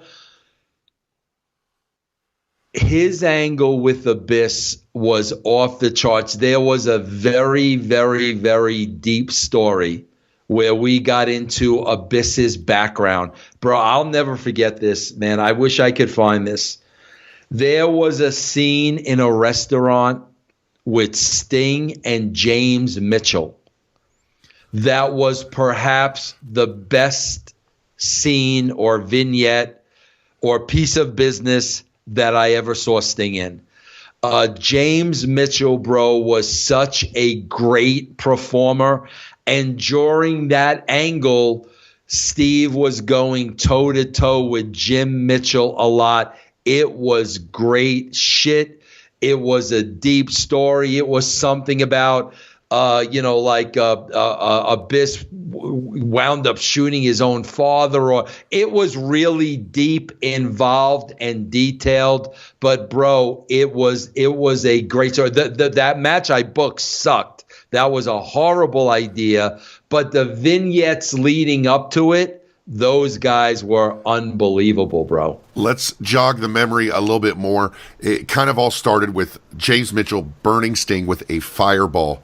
his angle with Abyss was off the charts. There was a very, very, very deep story where we got into Abyss's background. Bro, I'll never forget this, man. I wish I could find this. There was a scene in a restaurant with Sting and James Mitchell that was perhaps the best scene or vignette or piece of business that I ever saw Sting in. James Mitchell, bro, was such a great performer. And during that angle, Steve was going toe-to-toe with Jim Mitchell a lot. It was great shit. It was a deep story. It was something about, Abyss wound up shooting his own father. Or it was really deep, involved, and detailed. But, bro, it was a great story. That match I booked sucked. That was a horrible idea. But the vignettes leading up to it, those guys were unbelievable, bro. Let's jog the memory a little bit more. It kind of all started with James Mitchell burning Sting with a fireball.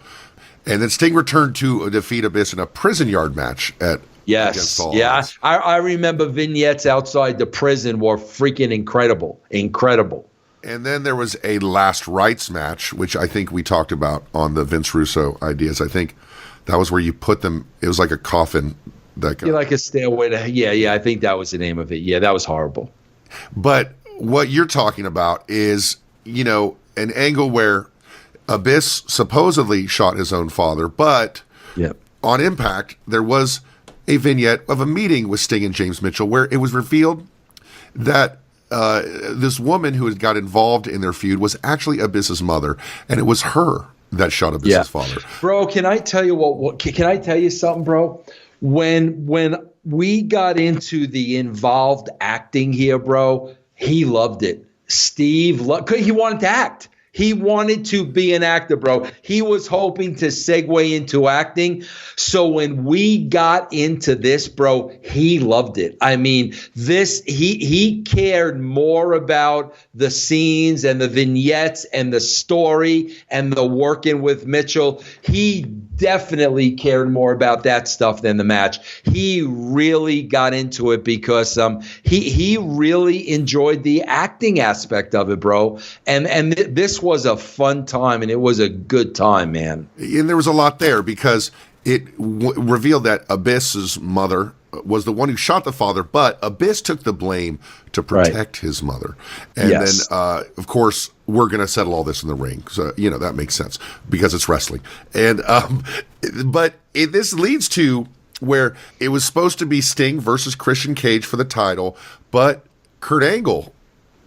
And then Sting returned to defeat Abyss in a prison yard match against All Odds. I remember vignettes outside the prison were freaking incredible. Incredible. And then there was a last rites match, which I think we talked about on the Vince Russo ideas. I think that was where you put them. It was like a coffin. Like a stairway to, yeah, I think that was the name of it. Yeah, that was horrible. But what you're talking about is, an angle where Abyss supposedly shot his own father, but on Impact, there was a vignette of a meeting with Sting and James Mitchell where it was revealed that this woman who had got involved in their feud was actually Abyss's mother, and it was her that shot Abyss's father. Bro, can I tell you can I tell you something, bro? When we got into the involved acting here, bro, he loved it. Steve he wanted to act. He wanted to be an actor, bro. He was hoping to segue into acting. So when we got into this, bro, he loved it. I mean, he cared more about the scenes and the vignettes and the story and the working with Mitchell. He definitely cared more about that stuff than the match. He really got into it because he really enjoyed the acting aspect of it, bro. And this was a fun time, and it was a good time, man. And there was a lot there because it revealed that Abyss's mother was the one who shot the father, but Abyss took the blame to protect his mother. And then, of course, we're going to settle all this in the ring. So, that makes sense because it's wrestling. And but this leads to where it was supposed to be Sting versus Christian Cage for the title, but Kurt Angle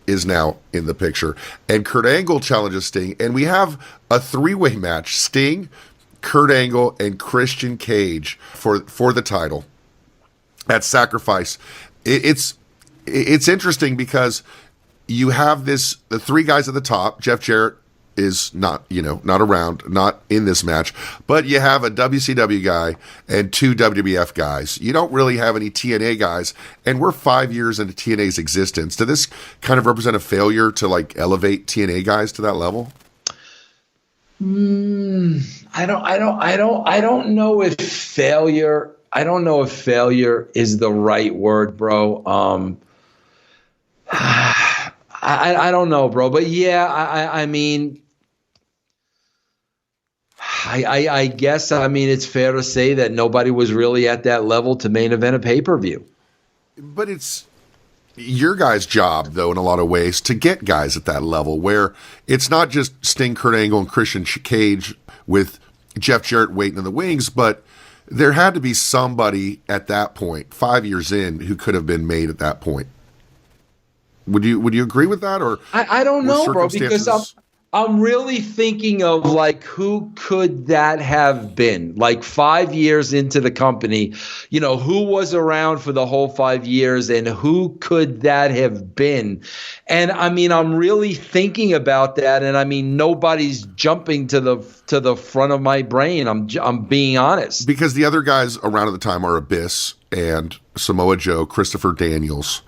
is now in the picture. And Kurt Angle challenges Sting, and we have a three-way match, Sting, Kurt Angle, and Christian Cage for the title at Sacrifice. It's interesting because you have the three guys at the top. Jeff Jarrett is not around, not in this match, but you have a WCW guy and two WWF guys. You don't really have any TNA guys, and we're 5 years into TNA's existence. Did this kind of represent a failure to elevate TNA guys to that level? I don't know if failure. I don't know if failure is the right word, bro. I don't know, bro. But yeah, I mean, I guess, it's fair to say that nobody was really at that level to main event a pay-per-view. But it's your guys' job, though, in a lot of ways, to get guys at that level where it's not just Sting, Kurt Angle, and Christian Cage with Jeff Jarrett waiting in the wings, but there had to be somebody at that point, 5 years in, who could have been made at that point. Would you agree with that, or I don't know, bro? Because I'm really thinking of who could that have been? 5 years into the company, who was around for the whole 5 years, and who could that have been? And I'm really thinking about that, and nobody's jumping to the front of my brain. I'm being honest, because the other guys around at the time are Abyss and Samoa Joe, Christopher Daniels.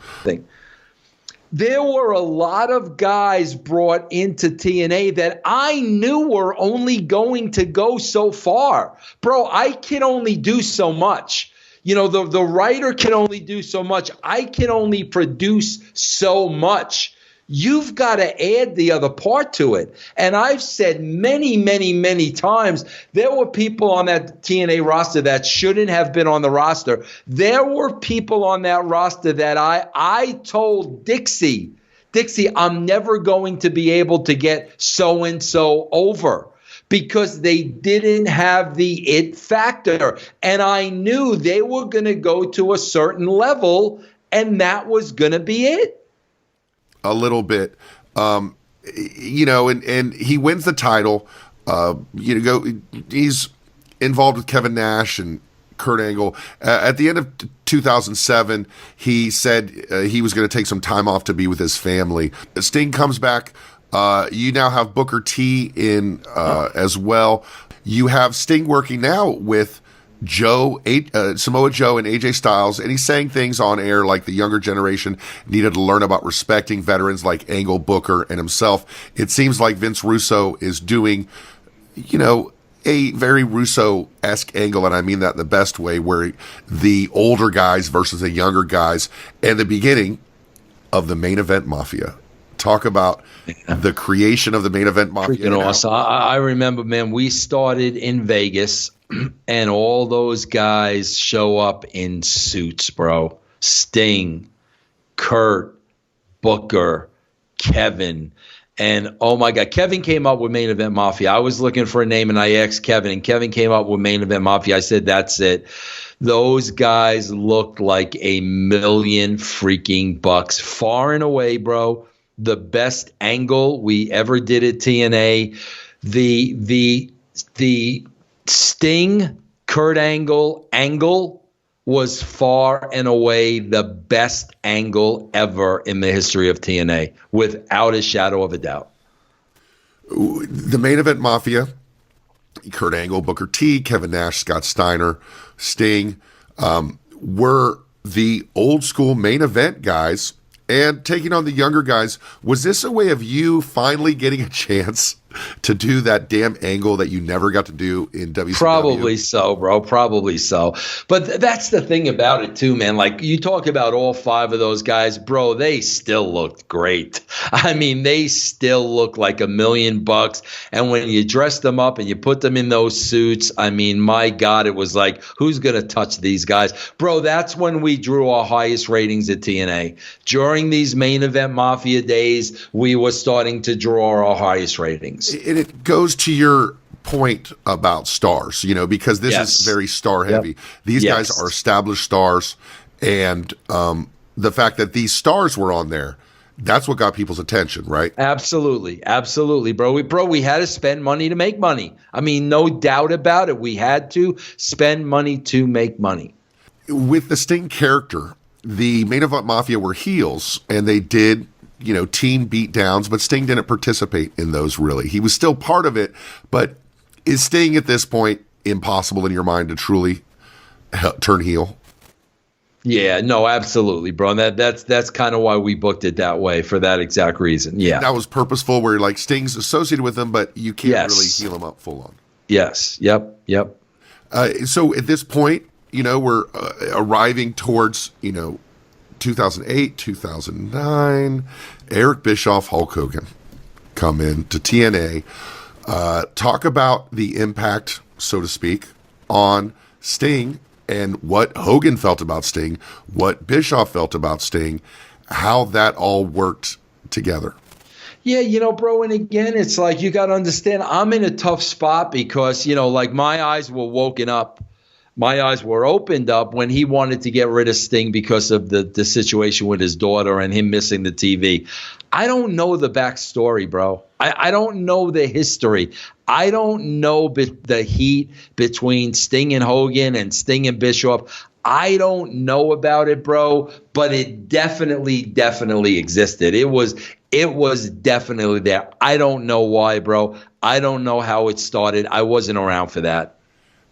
There were a lot of guys brought into TNA that I knew were only going to go so far. Bro, I can only do so much. The writer can only do so much. I can only produce so much. You've got to add the other part to it. And I've said many, many, many times, there were people on that TNA roster that shouldn't have been on the roster. There were people on that roster that I told Dixie, I'm never going to be able to get so-and-so over because they didn't have the it factor. And I knew they were going to go to a certain level, and that was going to be it. A little bit, and he wins the title. He's involved with Kevin Nash and Kurt Angle. At the end of 2007, he said he was going to take some time off to be with his family. Sting comes back. You now have Booker T in as well. You have Sting working now with Samoa Joe and AJ Styles, and he's saying things on air like the younger generation needed to learn about respecting veterans like Angle, Booker, and himself. It seems like Vince Russo is doing, a very Russo-esque angle, and I mean that in the best way, where the older guys versus the younger guys, and the beginning of the main event Mafia. Talk about the creation of the main event Mafia. Freaking awesome. I remember, man, we started in Vegas, and all those guys show up in suits, bro. Sting, Kurt, Booker, Kevin. And, oh, my God, Kevin came up with Main Event Mafia. I was looking for a name, and I asked Kevin, and Kevin came up with Main Event Mafia. I said, that's it. Those guys looked like $1 million freaking bucks. Far and away, bro, the best angle we ever did at TNA. The Sting, Kurt Angle was far and away the best angle ever in the history of TNA, without a shadow of a doubt. The main event Mafia, Kurt Angle, Booker T, Kevin Nash, Scott Steiner, Sting, were the old school main event guys and taking on the younger guys. Was this a way of you finally getting a chance to do that damn angle that you never got to do in WCW? Probably so, bro. Probably so. But that's the thing about it too, man. Like, you talk about all 5 of those guys, bro, they still looked great. I mean, they still look like $1 million. And when you dress them up and you put them in those suits, I mean, my God, it was like, who's going to touch these guys? Bro, that's when we drew our highest ratings at TNA. During these main event Mafia days, we were starting to draw our highest ratings. And it goes to your point about stars, because this is very star heavy. Yep. These guys are established stars, and the fact that these stars were on there, that's what got people's attention, right? Absolutely, bro. We had to spend money to make money. I mean, no doubt about it. We had to spend money to make money. With the Sting character, the main event Mafia were heels, and they did team beatdowns, but Sting didn't participate in those really. He was still part of it, but is Sting at this point impossible in your mind to truly turn heel? Yeah, no, absolutely, bro. And that's kind of why we booked it that way, for that exact reason. Yeah. That was purposeful, where like Sting's associated with him, but you can't really heal him up full on. Yes. Yep. So at this point, we're arriving towards, 2008, 2009, Eric Bischoff, Hulk Hogan come in to TNA. Talk about the impact, so to speak, on Sting and what Hogan felt about Sting, what Bischoff felt about Sting, how that all worked together. Yeah, bro, and again, it's like, you got to understand, I'm in a tough spot because, like, my eyes were woken up. My eyes were opened up when he wanted to get rid of Sting because of the situation with his daughter and him missing the TV. I don't know the backstory, bro. I don't know the history. I don't know the heat between Sting and Hogan and Sting and Bischoff. I don't know about it, bro, but it definitely existed. It was definitely there. I don't know why, bro. I don't know how it started. I wasn't around for that.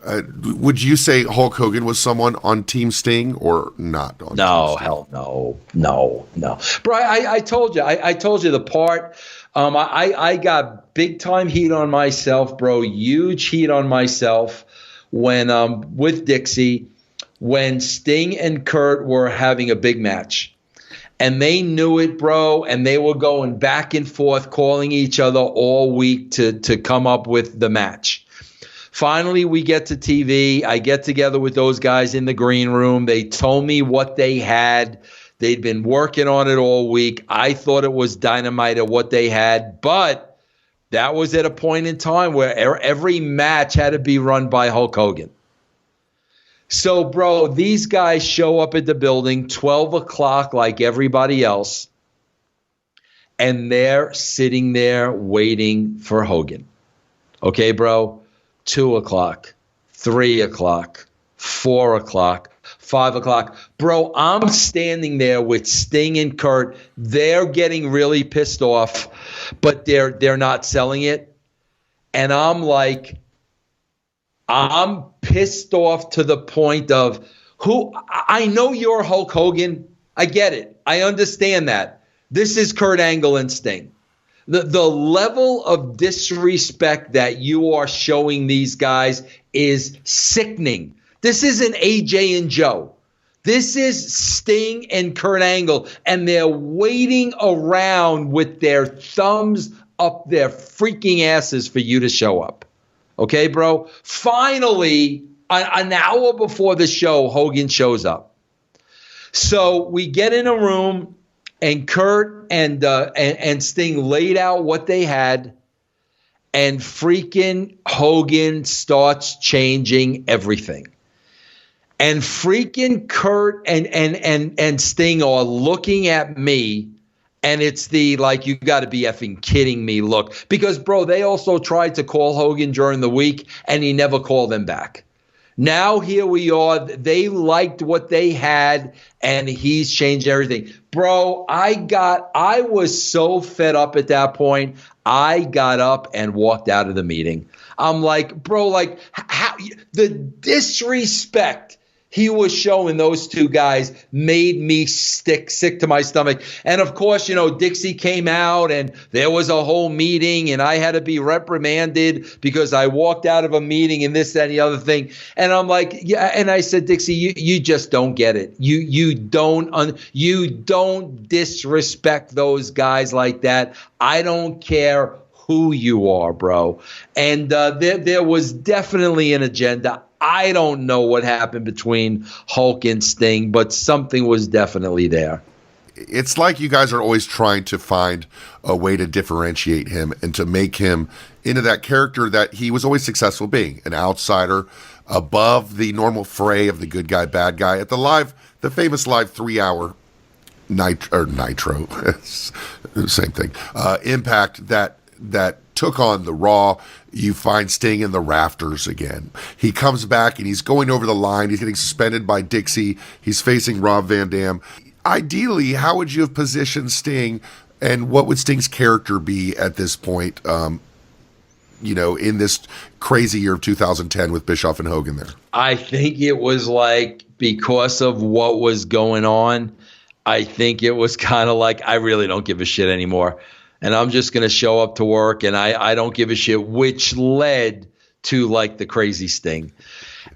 Would you say Hulk Hogan was someone on Team Sting or not? No, hell no. Bro, I told you. I told you the part. I got big time heat on myself, bro. Huge heat on myself when with Dixie, when Sting and Kurt were having a big match. And they knew it, bro, and they were going back and forth, calling each other all week to come up with the match. Finally, we get to TV. I get together with those guys in the green room. They told me what they had. They'd been working on it all week. I thought it was dynamite at what they had, but that was at a point in time where every match had to be run by Hulk Hogan. So, bro, these guys show up at the building 12 o'clock like everybody else, and they're sitting there waiting for Hogan. Okay, bro? 2 o'clock, 3 o'clock, 4 o'clock, 5 o'clock. Bro, I'm standing there with Sting and Kurt. They're getting really pissed off, but they're not selling it. And I'm like, I'm pissed off to the point of, I know you're Hulk Hogan. I get it. I understand that. This is Kurt Angle and Sting. The level of disrespect that you are showing these guys is sickening. This isn't AJ and Joe. This is Sting and Kurt Angle, and they're waiting around with their thumbs up their freaking asses for you to show up. Okay, bro? Finally, an hour before the show, Hogan shows up. So we get in a room, and Kurt and Sting laid out what they had, and freaking Hogan starts changing everything. And freaking Kurt and Sting are looking at me, and it's the, like, you got to be effing kidding me look. Because, bro, they also tried to call Hogan during the week, and he never called them back. Now here we are. They liked what they had, and he's changed everything. Bro, I was so fed up at that point. I got up and walked out of the meeting. I'm like, bro, like how the disrespect he was showing those two guys made me sick to my stomach. And of course, Dixie came out and there was a whole meeting and I had to be reprimanded because I walked out of a meeting and this, that, and the other thing. And I'm like, yeah. And I said, Dixie, you just don't get it. You don't disrespect those guys like that. I don't care who you are, bro. And there was definitely an agenda. I don't know what happened between Hulk and Sting, but something was definitely there. It's like you guys are always trying to find a way to differentiate him and to make him into that character that he was always successful being, an outsider above the normal fray of the good guy, bad guy at the famous live 3-hour Nitro, same thing, Impact that took on the Raw. You find Sting in the rafters again. He comes back and he's going over the line. He's getting suspended by Dixie. He's facing Rob Van Dam. Ideally, how would you have positioned Sting, and what would Sting's character be at this point, in this crazy year of 2010 with Bischoff and Hogan there? I think it was like, because of what was going on, I think it was kind of like, I really don't give a shit anymore. And I'm just going to show up to work and I don't give a shit, which led to like the crazy Sting.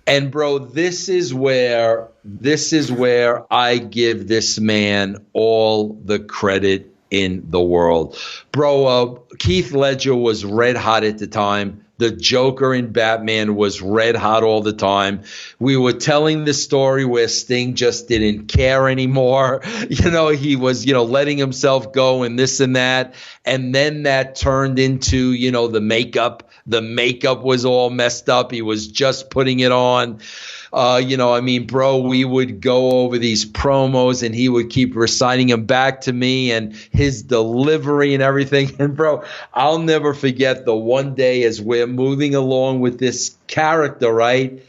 And bro, this is where I give this man all the credit in the world. Bro, Heath Ledger was red hot at the time. The Joker in Batman was red hot all the time. We were telling the story where Sting just didn't care anymore. He was, letting himself go and this and that. And then that turned into, the makeup. The makeup was all messed up. He was just putting it on. Bro, we would go over these promos and he would keep reciting them back to me and his delivery and everything. And bro, I'll never forget the one day as we're moving along with this character, right?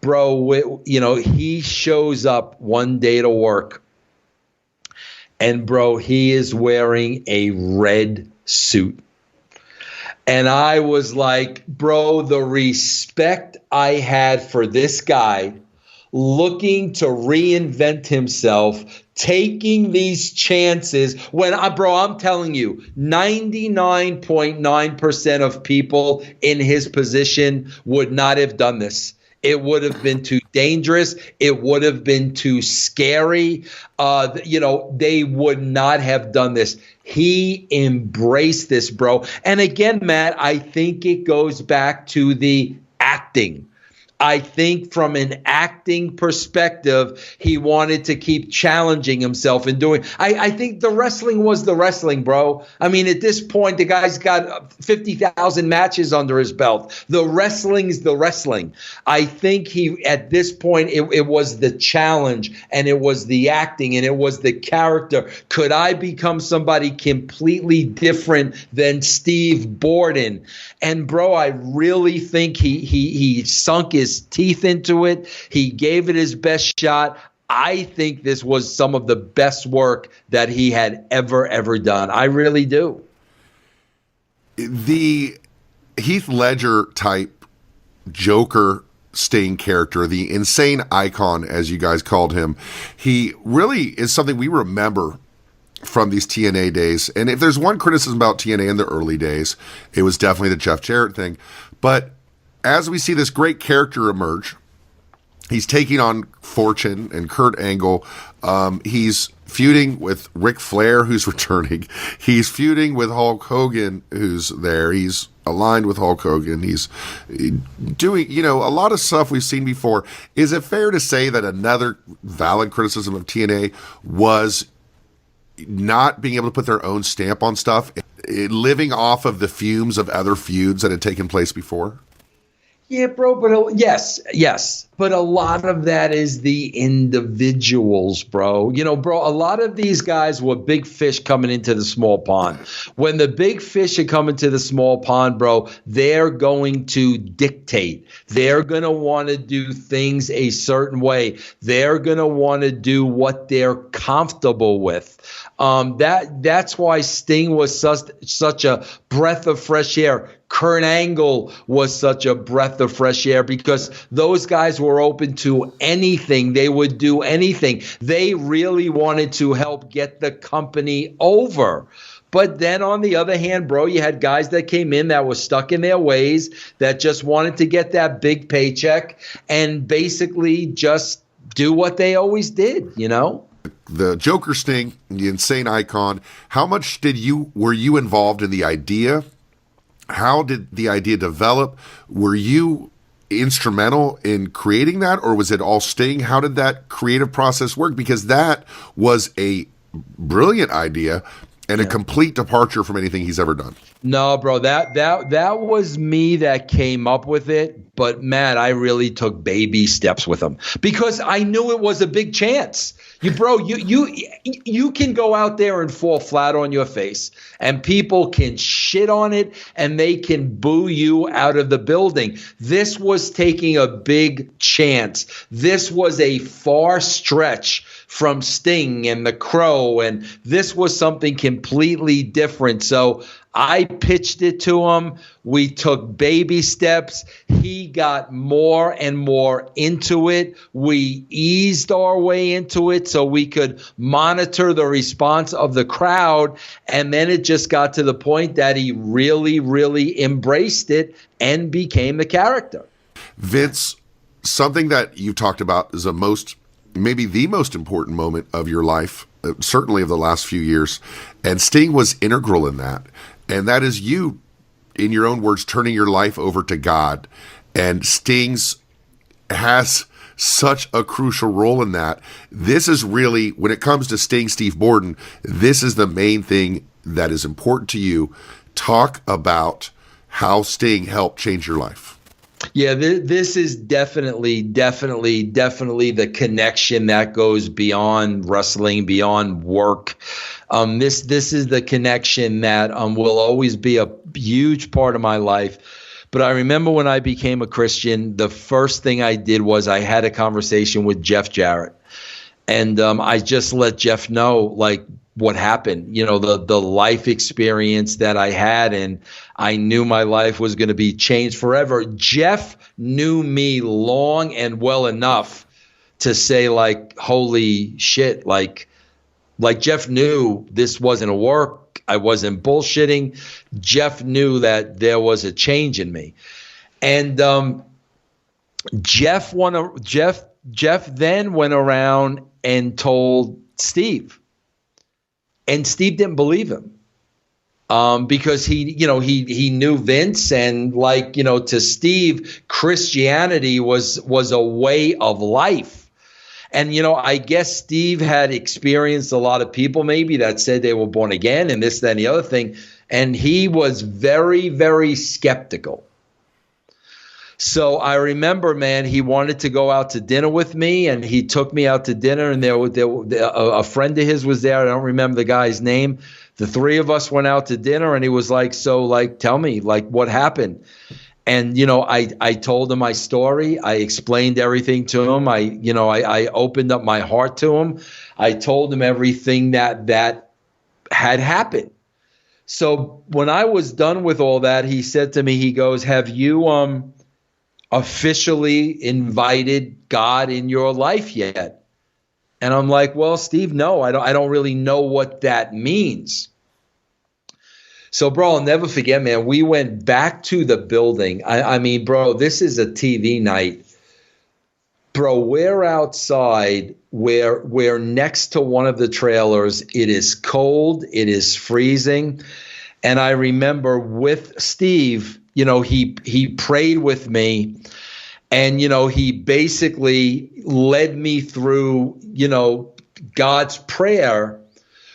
Bro, he shows up one day to work and bro, he is wearing a red suit. And I was like, bro, the respect I had for this guy looking to reinvent himself, taking these chances when I'm telling you, 99.9% of people in his position would not have done this. It would have been too dangerous. It would have been too scary. They would not have done this. He embraced this, bro. And again, Matt, I think it goes back to the acting. I think from an acting perspective, he wanted to keep challenging himself and doing. I think the wrestling was the wrestling, bro. I mean, at this point, the guy's got 50,000 matches under his belt. The wrestling's the wrestling. I think at this point, it was the challenge and it was the acting and it was the character. Could I become somebody completely different than Steve Borden? And bro, I really think he sunk his teeth into it. He gave it his best shot. I think this was some of the best work that he had ever done. I really do. The Heath Ledger type Joker Sting character, the insane icon, as you guys called him, he really is something we remember from these TNA days. And if there's one criticism about TNA in the early days, it was definitely the Jeff Jarrett thing. But as we see this great character emerge, he's taking on Fortune and Kurt Angle. He's feuding with Ric Flair, who's returning. He's feuding with Hulk Hogan, who's there. He's aligned with Hulk Hogan. He's doing, a lot of stuff we've seen before. Is it fair to say that another valid criticism of TNA was not being able to put their own stamp on stuff, living off of the fumes of other feuds that had taken place before? Yeah, bro, but yes. But a lot of that is the individuals, bro. Bro, a lot of these guys were big fish coming into the small pond. When the big fish are coming to the small pond, bro, they're going to dictate. They're going to want to do things a certain way. They're going to want to do what they're comfortable with. That's why Sting was such a breath of fresh air. Kurt Angle was such a breath of fresh air because those guys were open to anything. They would do anything. They really wanted to help get the company over. But then on the other hand, bro, you had guys that came in that were stuck in their ways, that just wanted to get that big paycheck and basically just do what they always did, The Joker Sting, the Insane Icon, how much were you involved in the idea? How did the idea develop? Were you instrumental in creating that, or was it all Sting? How did that creative process work? Because that was a brilliant idea and a complete departure from anything he's ever done. No, bro, that was me that came up with it. But man, I really took baby steps with him because I knew it was a big chance. You can go out there and fall flat on your face, and people can shit on it, and they can boo you out of the building. This was taking a big chance. This was a far stretch from Sting and the Crow, and this was something completely different. So I pitched it to him. We took baby steps. He got more and more into it. We eased our way into it so we could monitor the response of the crowd. And then it just got to the point that he really, really embraced it and became the character. Vince, something that you talked about is maybe the most important moment of your life, certainly of the last few years. And Sting was integral in that. And that is you, in your own words, turning your life over to God. And Sting's has such a crucial role in that. This is really, when it comes to Sting, Steve Borden, this is the main thing that is important to you. Talk about how Sting helped change your life. Yeah, this is definitely the connection that goes beyond wrestling, beyond work. This is the connection that will always be a huge part of my life. But I remember when I became a Christian, the first thing I did was I had a conversation with Jeff Jarrett. And I just let Jeff know, what happened, the life experience that I had, and I knew my life was going to be changed forever. Jeff knew me long and well enough to say, holy shit, Jeff knew this wasn't a work. I wasn't bullshitting. Jeff knew that there was a change in me. And Jeff then went around and told Steve. And Steve didn't believe him because he knew Vince, and to Steve, Christianity was a way of life. And, I guess Steve had experienced a lot of people maybe that said they were born again and this, that, and the other thing. And he was very, very skeptical. So I remember, man, he wanted to go out to dinner with me, and he took me out to dinner, and a friend of his was there. I don't remember the guy's name. The three of us went out to dinner, and he was like, tell me, what happened? And, I told him my story. I explained everything to him. I opened up my heart to him. I told him everything that had happened. So when I was done with all that, he said to me, he goes, have you officially invited God in your life yet? And I'm like, well, Steve, no, I don't really know what that means. So, bro, I'll never forget, man, we went back to the building. I mean, bro, this is a TV night. Bro, we're outside. We're next to one of the trailers. It is cold. It is freezing. And I remember with Steve, he prayed with me, and, he basically led me through, God's prayer,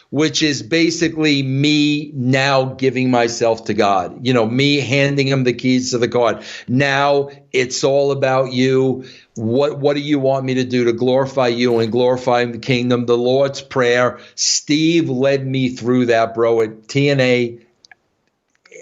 which is basically me now giving myself to God, me handing him the keys to the car. Now it's all about you. What do you want me to do to glorify you and glorify the kingdom? The Lord's Prayer. Steve led me through that, bro, at TNA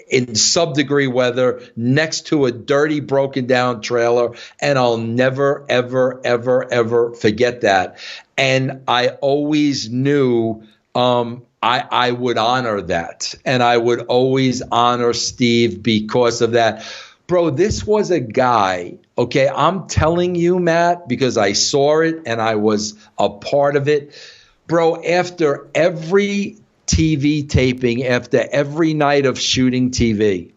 in sub-degree weather next to a dirty, broken down trailer. And I'll never, ever, ever, ever forget that. And I always knew I would honor that. And I would always honor Steve because of that. Bro, this was a guy, okay, I'm telling you, Matt, because I saw it and I was a part of it. Bro, after every TV taping, after every night of shooting TV,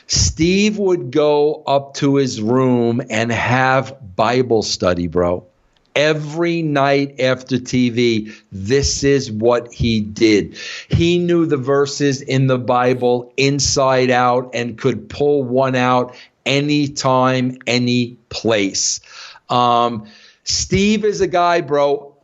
Steve would go up to his room and have Bible study, bro. Every night after TV, this is what he did. He knew the verses in the Bible inside out and could pull one out anytime, any place. Steve is a guy, bro,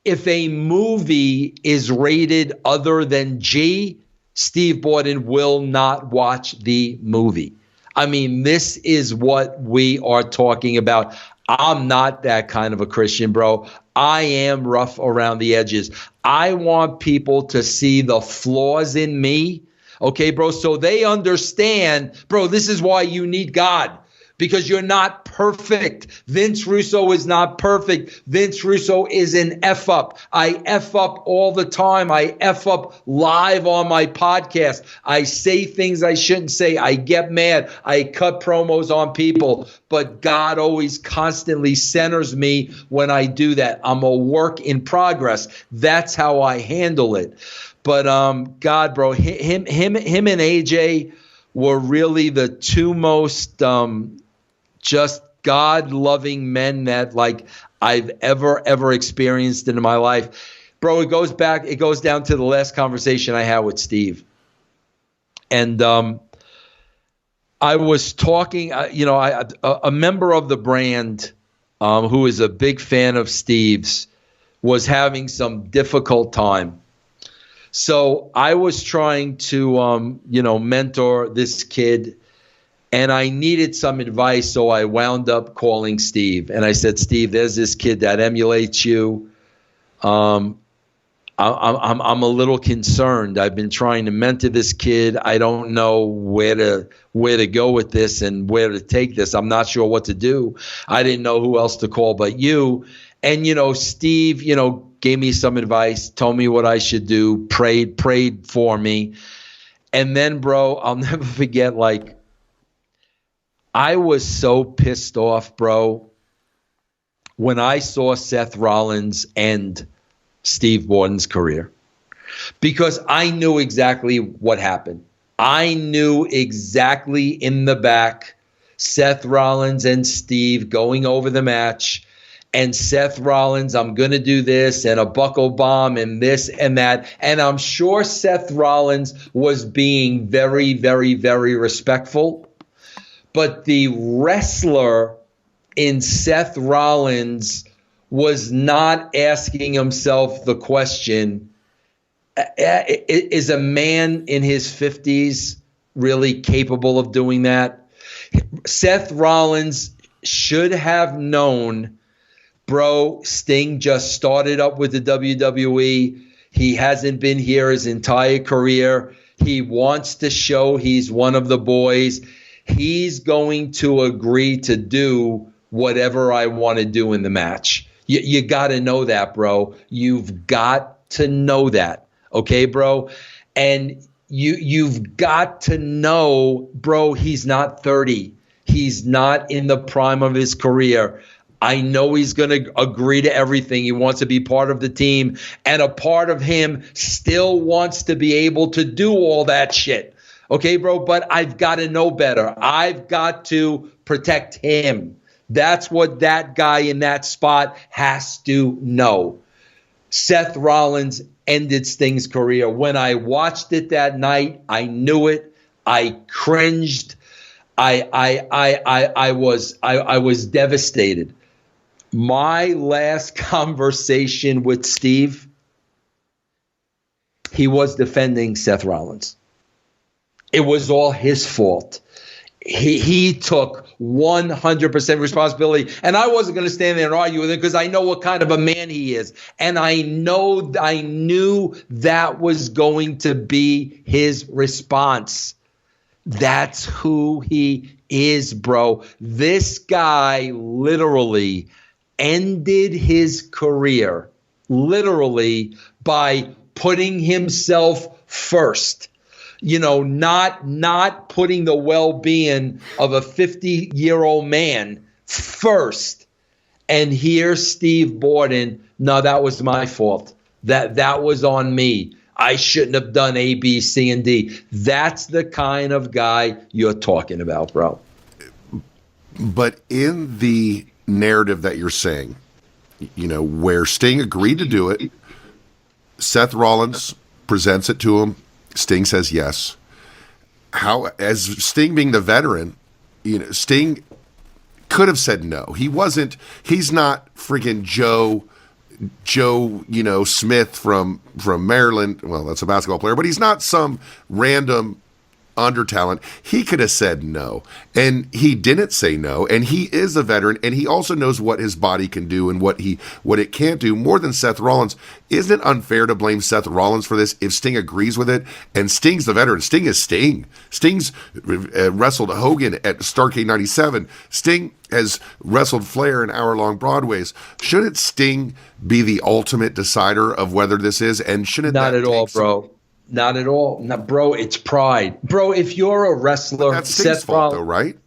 if a movie is rated other than G, Steve Borden will not watch the movie. I mean, this is what we are talking about. I'm not that kind of a Christian, bro. I am rough around the edges. I want people to see the flaws in me, okay, bro, so they understand, bro, this is why you need God. Because you're not perfect. Vince Russo is not perfect. Vince Russo is an F up. I F up all the time. I F up live on my podcast. I say things I shouldn't say. I get mad. I cut promos on people. But God always constantly centers me when I do that. I'm a work in progress. That's how I handle it. But God, bro, him and AJ were really the two most just God-loving men that like I've ever experienced in my life. Bro, it goes down to the last conversation I had with Steve. And I was talking, a member of the brand who is a big fan of Steve's was having some difficult time. So I was trying to, mentor this kid. And I needed some advice, so I wound up calling Steve. And I said, Steve, there's this kid that emulates you. I'm a little concerned. I've been trying to mentor this kid. I don't know where to go with this and where to take this. I'm not sure what to do. I didn't know who else to call but you. And, Steve, gave me some advice, told me what I should do, prayed for me. And then, bro, I'll never forget, I was so pissed off, bro, when I saw Seth Rollins end Steve Borden's career, because I knew exactly what happened. I knew exactly in the back Seth Rollins and Steve going over the match, and Seth Rollins, I'm going to do this, and a buckle bomb and this and that. And I'm sure Seth Rollins was being very, very, very respectful. But the wrestler in Seth Rollins was not asking himself the question, is a man in his 50s really capable of doing that? Seth Rollins should have known, bro, Sting just started up with the WWE. He hasn't been here his entire career. He wants to show he's one of the boys. He's going to agree to do whatever I want to do in the match. You got to know that, bro. You've got to know that. Okay, bro? And you've got to know, bro, he's not 30. He's not in the prime of his career. I know he's going to agree to everything. He wants to be part of the team. And a part of him still wants to be able to do all that shit. Okay, bro, but I've got to know better. I've got to protect him. That's what that guy in that spot has to know. Seth Rollins ended Sting's career. When I watched it that night, I knew it. I cringed. I was devastated. My last conversation with Steve, he was defending Seth Rollins. It was all his fault. He took 100% responsibility. And I wasn't going to stand there and argue with him because I know what kind of a man he is. And I knew that was going to be his response. That's who he is, bro. This guy literally ended his career literally by putting himself first. Not putting the well-being of a 50-year-old man first. And here's Steve Borden. No, that was my fault. That was on me. I shouldn't have done A, B, C, and D. That's the kind of guy you're talking about, bro. But in the narrative that you're saying, where Sting agreed to do it, Seth Rollins presents it to him, Sting says yes. How, as Sting being the veteran, Sting could have said no. He's not freaking Joe, Smith from Maryland. Well, that's a basketball player, but he's not some random undertalent. He could have said no, and he didn't say no, and he is a veteran, and he also knows what his body can do and what it can't do more than Seth Rollins. Isn't it unfair to blame Seth Rollins for this if Sting agrees with it? And Sting's the veteran. Sting is Sting. Sting's wrestled Hogan at Starrcade 97. Sting has wrestled Flair in hour-long Broadways. Shouldn't Sting be the ultimate decider of whether this is? And shouldn't not at all, bro. Not at all. No, bro, it's pride. Bro, if you're a wrestler, that's Sting's fault, though, right?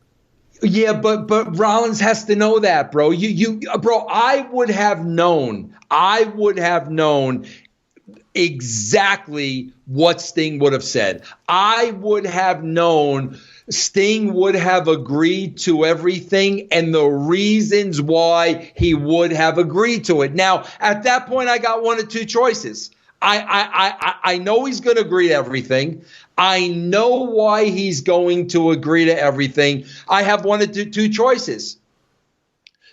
Yeah, but Rollins has to know that, bro. Bro, I would have known exactly what Sting would have said. I would have known Sting would have agreed to everything and the reasons why he would have agreed to it. Now, at that point, I got one of two choices. I know he's going to agree to everything. I know why he's going to agree to everything. I have one of two choices.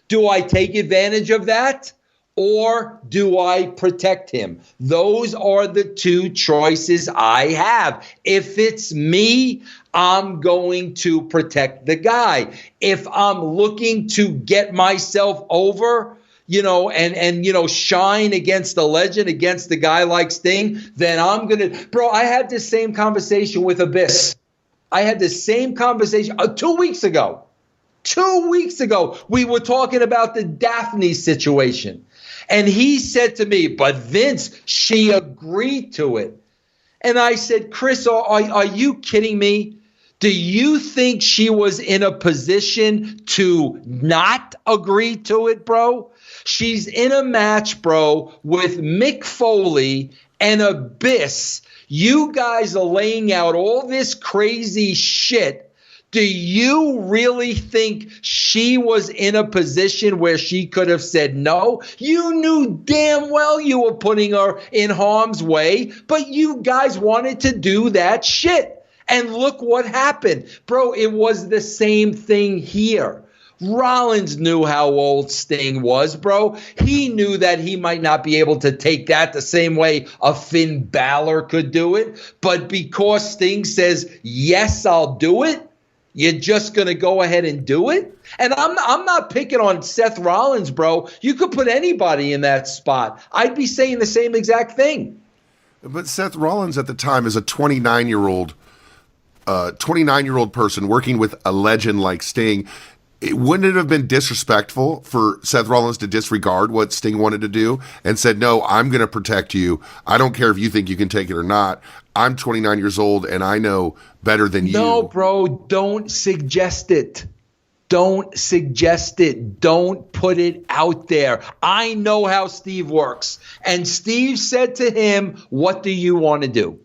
Do I take advantage of that, or do I protect him? Those are the two choices I have. If it's me, I'm going to protect the guy. If I'm looking to get myself over, and shine against the legend, against the guy like Sting, then I'm going to, bro, I had this same conversation with Abyss. I had the same conversation 2 weeks ago. 2 weeks ago, we were talking about the Daphne situation. And he said to me, but Vince, she agreed to it. And I said, Chris, are you kidding me? Do you think she was in a position to not agree to it, bro? She's in a match, bro, with Mick Foley and Abyss. You guys are laying out all this crazy shit. Do you really think she was in a position where she could have said no? You knew damn well you were putting her in harm's way, but you guys wanted to do that shit. And look what happened. Bro, it was the same thing here. Rollins knew how old Sting was, bro. He knew that he might not be able to take that the same way a Finn Balor could do it. But because Sting says, yes, I'll do it, you're just going to go ahead and do it? And I'm not picking on Seth Rollins, bro. You could put anybody in that spot. I'd be saying the same exact thing. But Seth Rollins at the time is a 29-year-old person working with a legend like Sting. Wouldn't it have been disrespectful for Seth Rollins to disregard what Sting wanted to do and said, no, I'm going to protect you. I don't care if you think you can take it or not. I'm 29 years old and I know better than you. No, bro, don't suggest it. Don't suggest it. Don't put it out there. I know how Steve works. And Steve said to him, what do you want to do?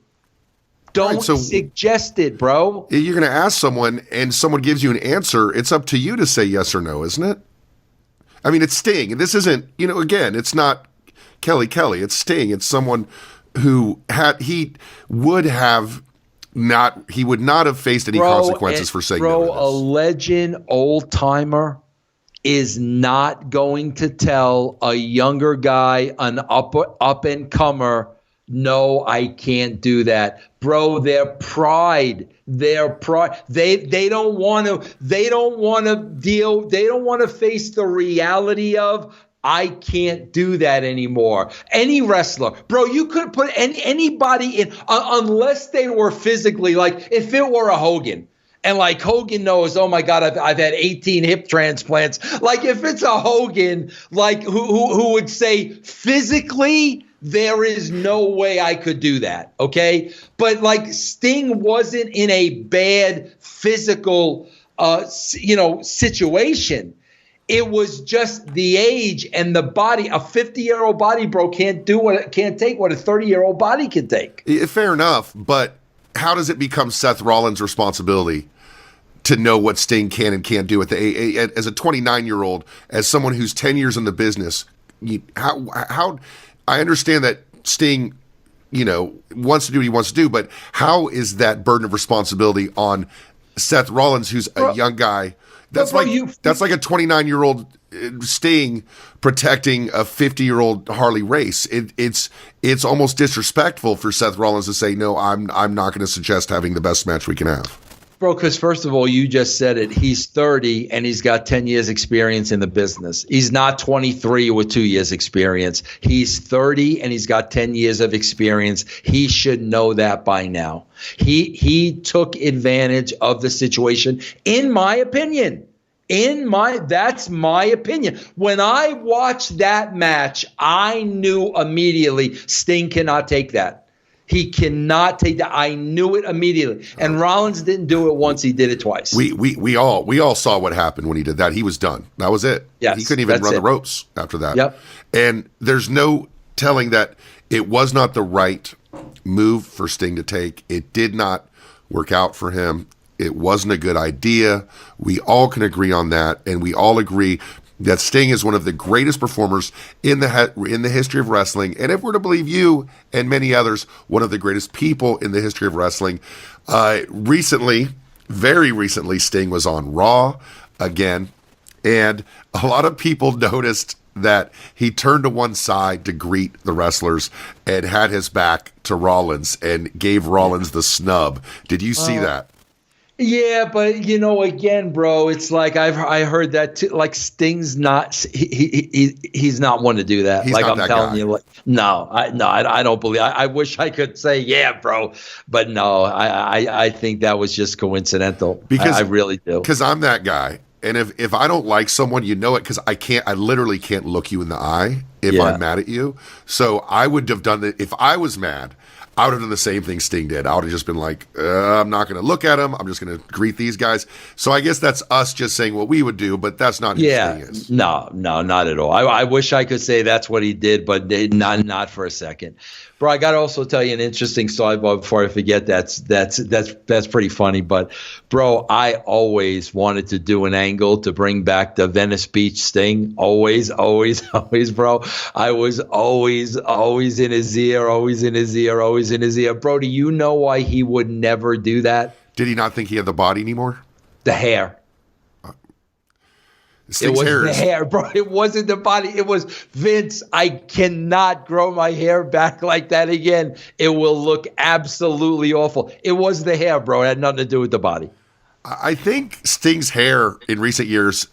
Don't suggest it, bro. You're going to ask someone and someone gives you an answer. It's up to you to say yes or no, isn't it? I mean, it's Sting. This isn't, again, it's not Kelly. It's Sting. It's someone who he would not have faced any consequences for saying no to this. A legend old timer is not going to tell a younger guy, an up and comer, No, I can't do that. Bro, their pride. They don't want to face the reality of, I can't do that anymore. Any wrestler, bro, you could put anybody in, unless they were physically, like if it were a Hogan. And like Hogan knows, oh my God, I've had 18 hip transplants. Like if it's a Hogan, like who would say physically, there is no way I could do that. Okay. But like Sting wasn't in a bad physical, situation. It was just the age and the body. A 50-year-old body, bro, can't take what a 30-year-old body can take. Fair enough. But how does it become Seth Rollins' responsibility to know what Sting can and can't do as a 29-year-old, as someone who's 10 years in the business? How I understand that Sting, wants to do what he wants to do, but how is that burden of responsibility on Seth Rollins, who's a young guy? That's like a 29-year-old Sting protecting a 50-year-old Harley Race. It's almost disrespectful for Seth Rollins to say, no, I'm not going to suggest having the best match we can have. Bro, because first of all, you just said it. He's 30 and he's got 10 years experience in the business. He's not 23 with 2 years experience. He's 30 and he's got 10 years of experience. He should know that by now. He took advantage of the situation, in my opinion. That's my opinion. When I watched that match, I knew immediately Sting cannot take that. He cannot take that. I knew it immediately. And Rollins didn't do it once; he did it twice. We all saw what happened when he did that. He was done. That was it. Yes, he couldn't even run the ropes after that. Yep. And there's no telling that it was not the right move for Sting to take. It did not work out for him. It wasn't a good idea. We all can agree on that, and we all agree that Sting is one of the greatest performers in the history of wrestling, and if we're to believe you and many others, one of the greatest people in the history of wrestling. Very recently, Sting was on Raw again, and a lot of people noticed that he turned to one side to greet the wrestlers and had his back to Rollins and gave Rollins the snub. Did you see that? Yeah, but again, bro, it's like I heard that too. Like Sting's not he's not one to do that. He's like not I'm that telling guy. you, I don't believe. I wish I could say yeah, bro, but no, I think that was just coincidental. Because I really do. Because I'm that guy, and if I don't like someone, you know it. Because I literally can't look you in the eye if I'm mad at you. So I would have done that if I was mad. I would have done the same thing Sting did. I would have just been like, I'm not going to look at him. I'm just going to greet these guys. So I guess that's us just saying what we would do, but that's not who Sting is. No, not at all. I wish I could say that's what he did, but not for a second. Bro, I got to also tell you an interesting sidebar before I forget. That's pretty funny. But, bro, I always wanted to do an angle to bring back the Venice Beach Sting. Always, bro. I was always in his ear, always in his ear. Bro, do you know why he would never do that? Did he not think he had the body anymore? The hair. It was the hair, bro. It wasn't the body. It was Vince. I cannot grow my hair back like that again. It will look absolutely awful. It was the hair, bro. It had nothing to do with the body. I think Sting's hair in recent years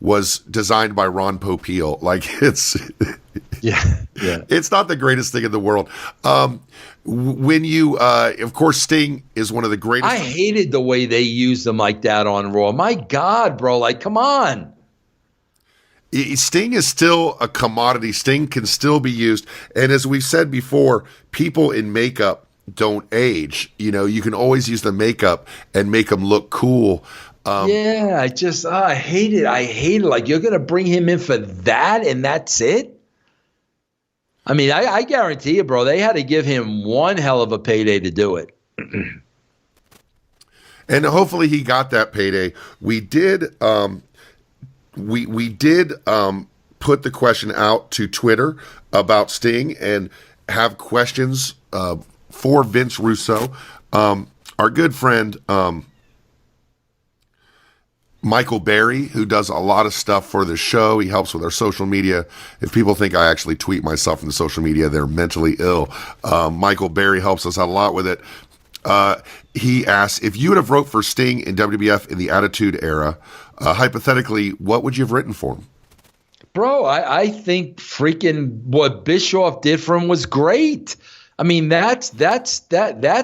was designed by Ron Popeil. Like it's it's not the greatest thing in the world. When you, of course, Sting is one of the greatest. I hated the way they used him like that on Raw. My God, bro. Like, come on. Sting is still a commodity. Sting can still be used. And as we've said before, people in makeup don't age. You can always use the makeup and make them look cool. I hate it. I hate it. Like, you're going to bring him in for that and that's it? I mean, I guarantee you, bro, they had to give him one hell of a payday to do it. And hopefully he got that payday. We did we did put the question out to Twitter about Sting and have questions for Vince Russo. Our good friend Michael Berry, who does a lot of stuff for the show. He helps with our social media. If people think I actually tweet myself in the social media, they're mentally ill. Michael Berry helps us out a lot with it. He asks, if you would have wrote for Sting in WWF in the Attitude Era, hypothetically, what would you have written for him? Bro, I think freaking what Bischoff did for him was great. I mean, that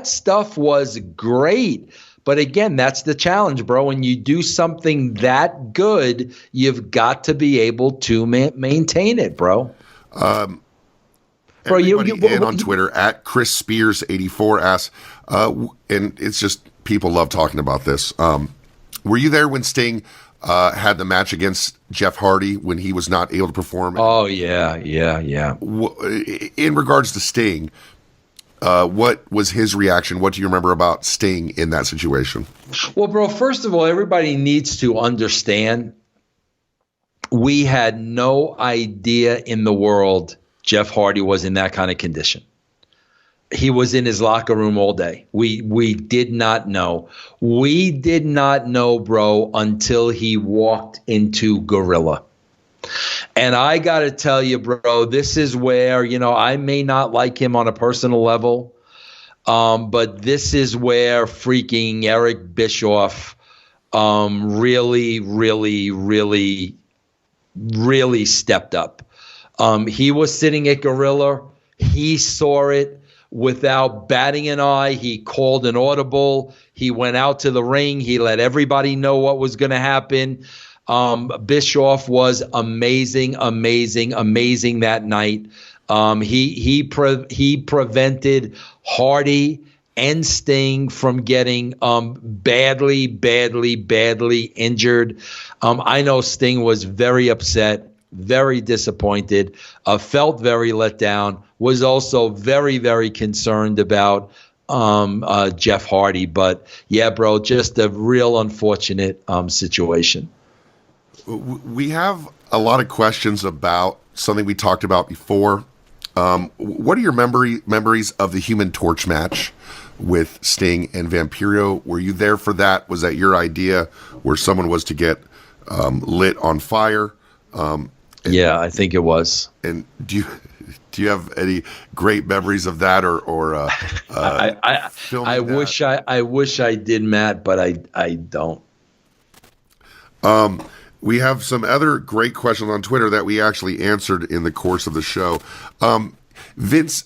stuff was great. But again, that's the challenge, bro. When you do something that good, you've got to be able to maintain it, bro. Everybody on Twitter at Chris Spears 84 asks, and it's just people love talking about this. Were you there when Sting had the match against Jeff Hardy when he was not able to perform? Oh yeah. In regards to Sting, what was his reaction? What do you remember about Sting in that situation? Well, bro, first of all, everybody needs to understand we had no idea in the world Jeff Hardy was in that kind of condition. He was in his locker room all day. We did not know. We did not know, bro, until he walked into Gorilla. And I got to tell you, bro, this is where, I may not like him on a personal level, but this is where freaking Eric Bischoff really, really, really, really stepped up. He was sitting at Gorilla. He saw it without batting an eye. He called an audible. He went out to the ring. He let everybody know what was going to happen. Bischoff was amazing that night. He prevented Hardy and Sting from getting badly injured. I know Sting was very upset, very disappointed, felt very let down, was also very, very concerned about Jeff Hardy. But yeah, bro, just a real unfortunate situation. We have a lot of questions about something we talked about before. What are your memories of the Human Torch match with Sting and Vampiro? Were you there for that? Was that your idea where someone was to get lit on fire? Yeah, I think it was. And do you have any great memories of that or I wish I did, Matt, but I don't. We have some other great questions on Twitter that we actually answered in the course of the show. Vince,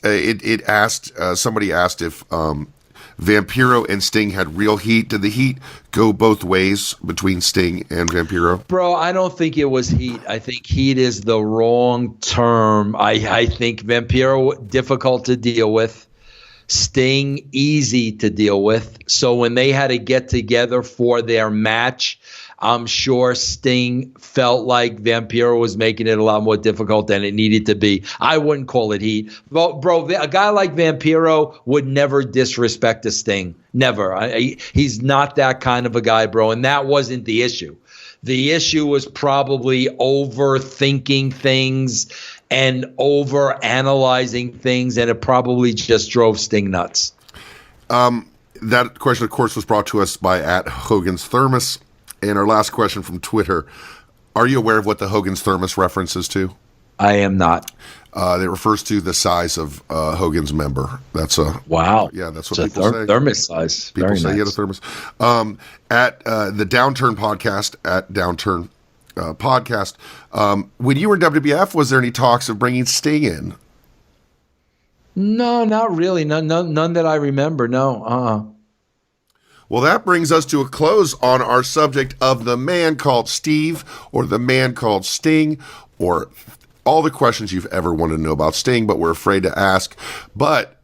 somebody asked if Vampiro and Sting had real heat. Did the heat go both ways between Sting and Vampiro? Bro, I don't think it was heat. I think heat is the wrong term. I think Vampiro difficult to deal with. Sting easy to deal with. So when they had to get together for their match, I'm sure Sting felt like Vampiro was making it a lot more difficult than it needed to be. I wouldn't call it heat. Bro, a guy like Vampiro would never disrespect a Sting. Never. He's not that kind of a guy, bro. And that wasn't the issue. The issue was probably overthinking things and over-analyzing things, and it probably just drove Sting nuts. That question, of course, was brought to us by @Hogan's Thermos. And our last question from Twitter, are you aware of what the Hogan's Thermos references to? I am not. It refers to the size of Hogan's member. That's wow. Yeah, that's what people say. Thermos size. People Very say nice. he had a thermos. At the Downturn podcast, at Downturn podcast, when you were in WWF, was there any talks of bringing Sting in? No, not really. None that I remember. No. Well, that brings us to a close on our subject of the man called Steve or the man called Sting or all the questions you've ever wanted to know about Sting, but we're afraid to ask. But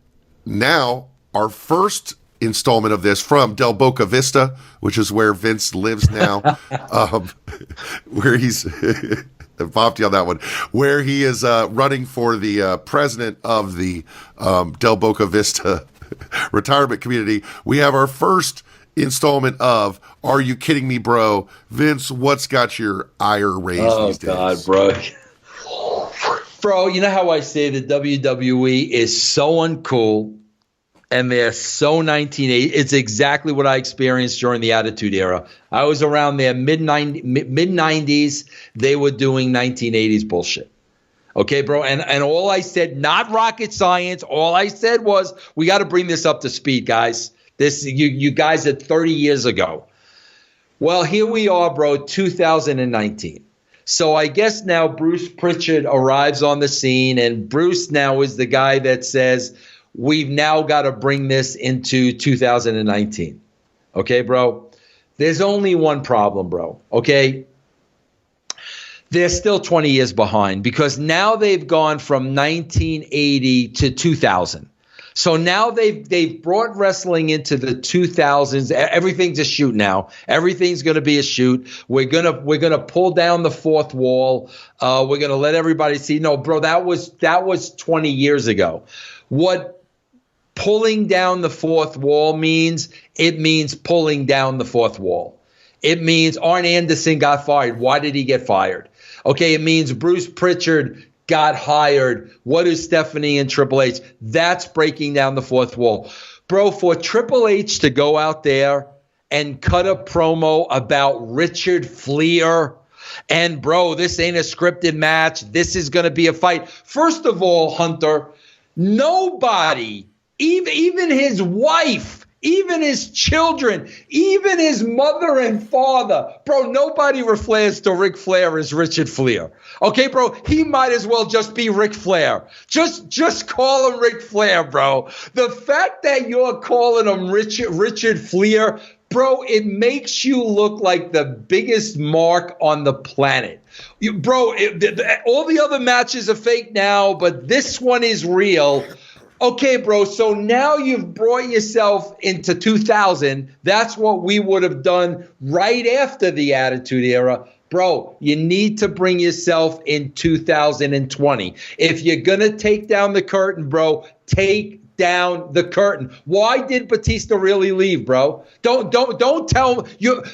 now our first installment of this from Del Boca Vista, which is where Vince lives now, where he's popped you on that one, where he is running for the president of the Del Boca Vista retirement community. We have our first installment of Are You Kidding Me, Bro? Vince, what's got your ire raised these days? Oh, God, bro. Bro, you know how I say the WWE is so uncool And they're so 1980. It's exactly what I experienced during the Attitude Era. I was around there mid-90s. They were doing 1980s bullshit. Okay, bro? And all I said, not rocket science, all I said was, we got to bring this up to speed, guys. This you guys at 30 years ago. Well, here we are, bro, 2019. So I guess now Bruce Pritchard arrives on the scene, and Bruce now is the guy that says, we've now got to bring this into 2019. Okay, bro? There's only one problem, bro. Okay? They're still 20 years behind because now they've gone from 1980 to 2000. So now they've brought wrestling into the 2000s. Everything's a shoot now. Everything's going to be a shoot. We're gonna pull down the fourth wall. We're gonna let everybody see. No, bro, that was 20 years ago. What pulling down the fourth wall means? It means pulling down the fourth wall. It means Arn Anderson got fired. Why did he get fired? Okay, it means Bruce Pritchard got hired. What is Stephanie and Triple H? That's breaking down the fourth wall. Bro, for Triple H to go out there and cut a promo about Richard Fliehr, and bro, this ain't a scripted match. This is going to be a fight. First of all, Hunter, nobody, even his wife, even his children, even his mother and father, bro, nobody refers to Ric Flair as Richard Fliehr. Okay, bro, he might as well just be Ric Flair. Just call him Ric Flair, bro. The fact that you're calling him Richard Fliehr, bro, it makes you look like the biggest mark on the planet. All the other matches are fake now, but this one is real. Okay, bro, so now you've brought yourself into 2000. That's what we would have done right after the Attitude Era. Bro, you need to bring yourself in 2020. If you're going to take down the curtain, bro, take down the curtain. Why did Batista really leave, bro? Don't tell you.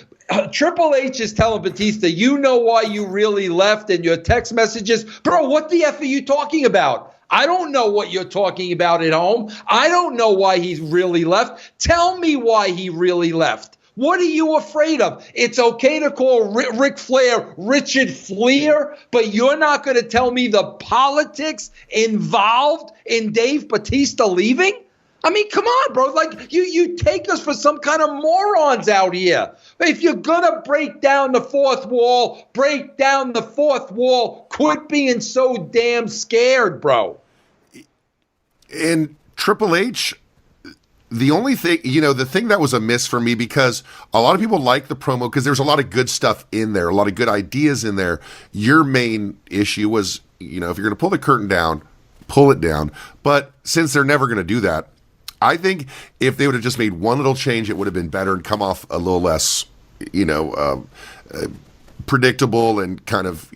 Triple H is telling Batista, you know why you really left in your text messages. Bro, what the F are you talking about? I don't know what you're talking about at home. I don't know why he really left. Tell me why he really left. What are you afraid of? It's okay to call Ric Flair Richard Fliehr, but you're not going to tell me the politics involved in Dave Batista leaving? I mean, come on, bro. Like, you take us for some kind of morons out here. If you're going to break down the fourth wall, break down the fourth wall. Quit being so damn scared, bro. And Triple H, the only thing, the thing that was a miss for me, because a lot of people like the promo because there's a lot of good stuff in there, a lot of good ideas in there. Your main issue was, if you're going to pull the curtain down, pull it down. But since they're never going to do that, I think if they would have just made one little change, it would have been better and come off a little less, predictable and kind of,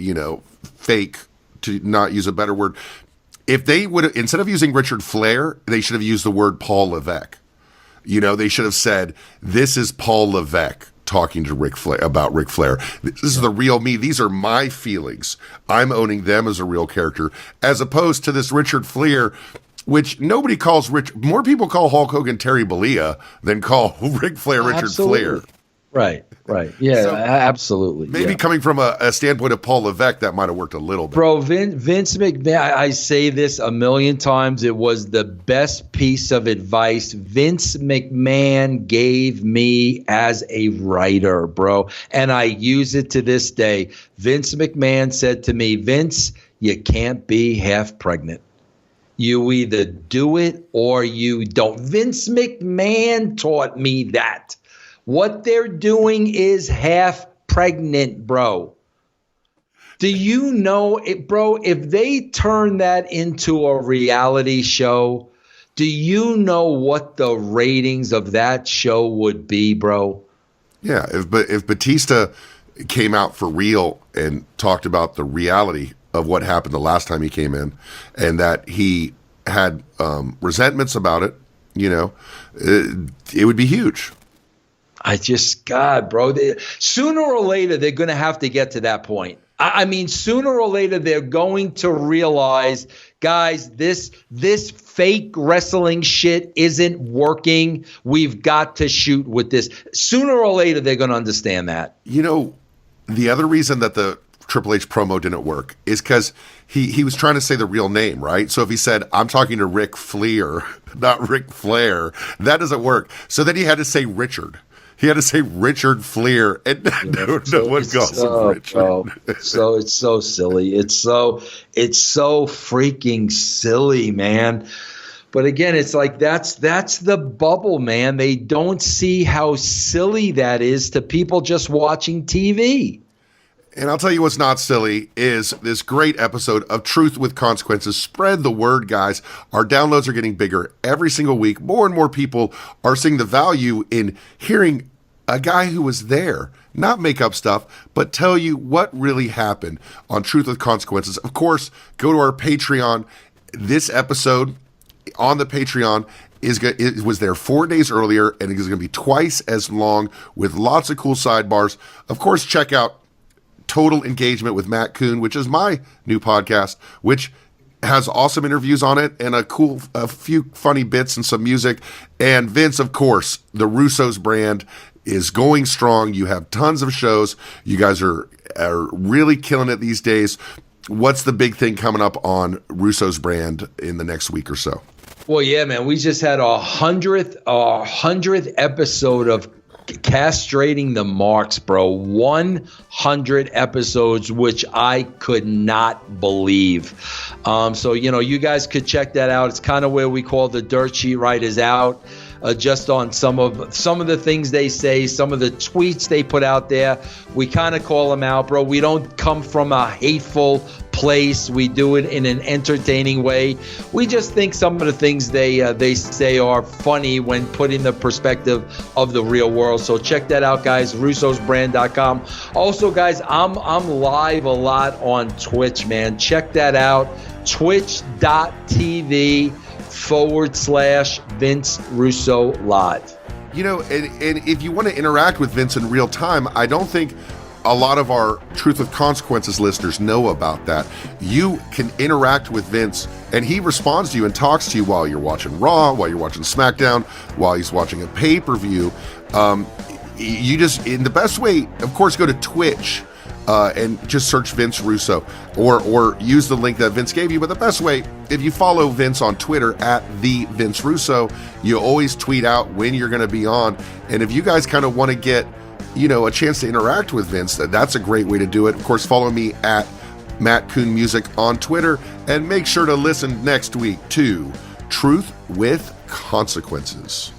fake, to not use a better word. If they would have, instead of using Richard Flair, they should have used the word Paul Levesque. They should have said, this is Paul Levesque talking to Ric Flair about Ric Flair. This is the real me. These are my feelings. I'm owning them as a real character, as opposed to this Richard Flair, which nobody calls more people call Hulk Hogan Terry Bollea than call Ric Flair Richard Flair. Right. Yeah, so absolutely. Maybe coming from a standpoint of Paul Levesque, that might have worked a little bit. Bro, Vince McMahon, I say this a million times. It was the best piece of advice Vince McMahon gave me as a writer, bro. And I use it to this day. Vince McMahon said to me, Vince, you can't be half pregnant. You either do it or you don't. Vince McMahon taught me that. What they're doing is half pregnant, bro. Do you know it, bro? If they turn that into a reality show, do you know what the ratings of that show would be, bro? Yeah, if Batista came out for real and talked about the reality of what happened the last time he came in, and that he had resentments about it, it would be huge. God, bro, sooner or later, they're going to have to get to that point. I mean, sooner or later, they're going to realize, guys, this fake wrestling shit isn't working. We've got to shoot with this. Sooner or later, they're going to understand that. You know, the other reason that the Triple H promo didn't work is because he was trying to say the real name, right? So if he said, I'm talking to Ric Flair, not Ric Flair, that doesn't work. So then he had to say Richard. He had to say Richard Flair, and no one calls him Richard. So it's so silly. It's so freaking silly, man. But again, it's like that's the bubble, man. They don't see how silly that is to people just watching TV. And I'll tell you what's not silly is this great episode of Truth with Consequences. Spread the word, guys. Our downloads are getting bigger every single week. More and more people are seeing the value in hearing a guy who was there, not make up stuff, but tell you what really happened on Truth with Consequences. Of course, go to our Patreon. This episode on the Patreon it was there 4 days earlier, and it is going to be twice as long with lots of cool sidebars. Of course, check out Total Engagement with Matt Kuhn, which is my new podcast, which has awesome interviews on it and a few funny bits and some music. And Vince, of course, the Russo's brand is going strong. You have tons of shows. You guys are really killing it these days. What's the big thing coming up on Russo's brand in the next week or so? Well, yeah, man, we just had our 100th episode of Castrating the Marks, bro. 100 episodes, which I could not believe. So, you guys could check that out. It's kind of where we call the dirt sheet writers out, just on some of the things they say, some of the tweets they put out there. We kind of call them out, bro. We don't come from a hateful place. We do it in an entertaining way. We just think some of the things they say are funny when put in the perspective of the real world. So check that out, guys. russosbrand.com. Also, guys, I'm live a lot on Twitch, man. Check that out. twitch.tv/Vince Russo Live. And if you want to interact with Vince in real time, I don't think a lot of our Truth with Consequences listeners know about that. You can interact with Vince, and he responds to you and talks to you while you're watching Raw, while you're watching SmackDown, while he's watching a pay-per-view. In the best way, of course, go to Twitch and just search Vince Russo, or use the link that Vince gave you. But the best way, if you follow Vince on Twitter @the Vince Russo, you always tweet out when you're going to be on. And if you guys kind of want to get a chance to interact with Vince, that's a great way to do it. Of course, follow me Matt Kuhn Music on Twitter, and make sure to listen next week to Truth with Consequences.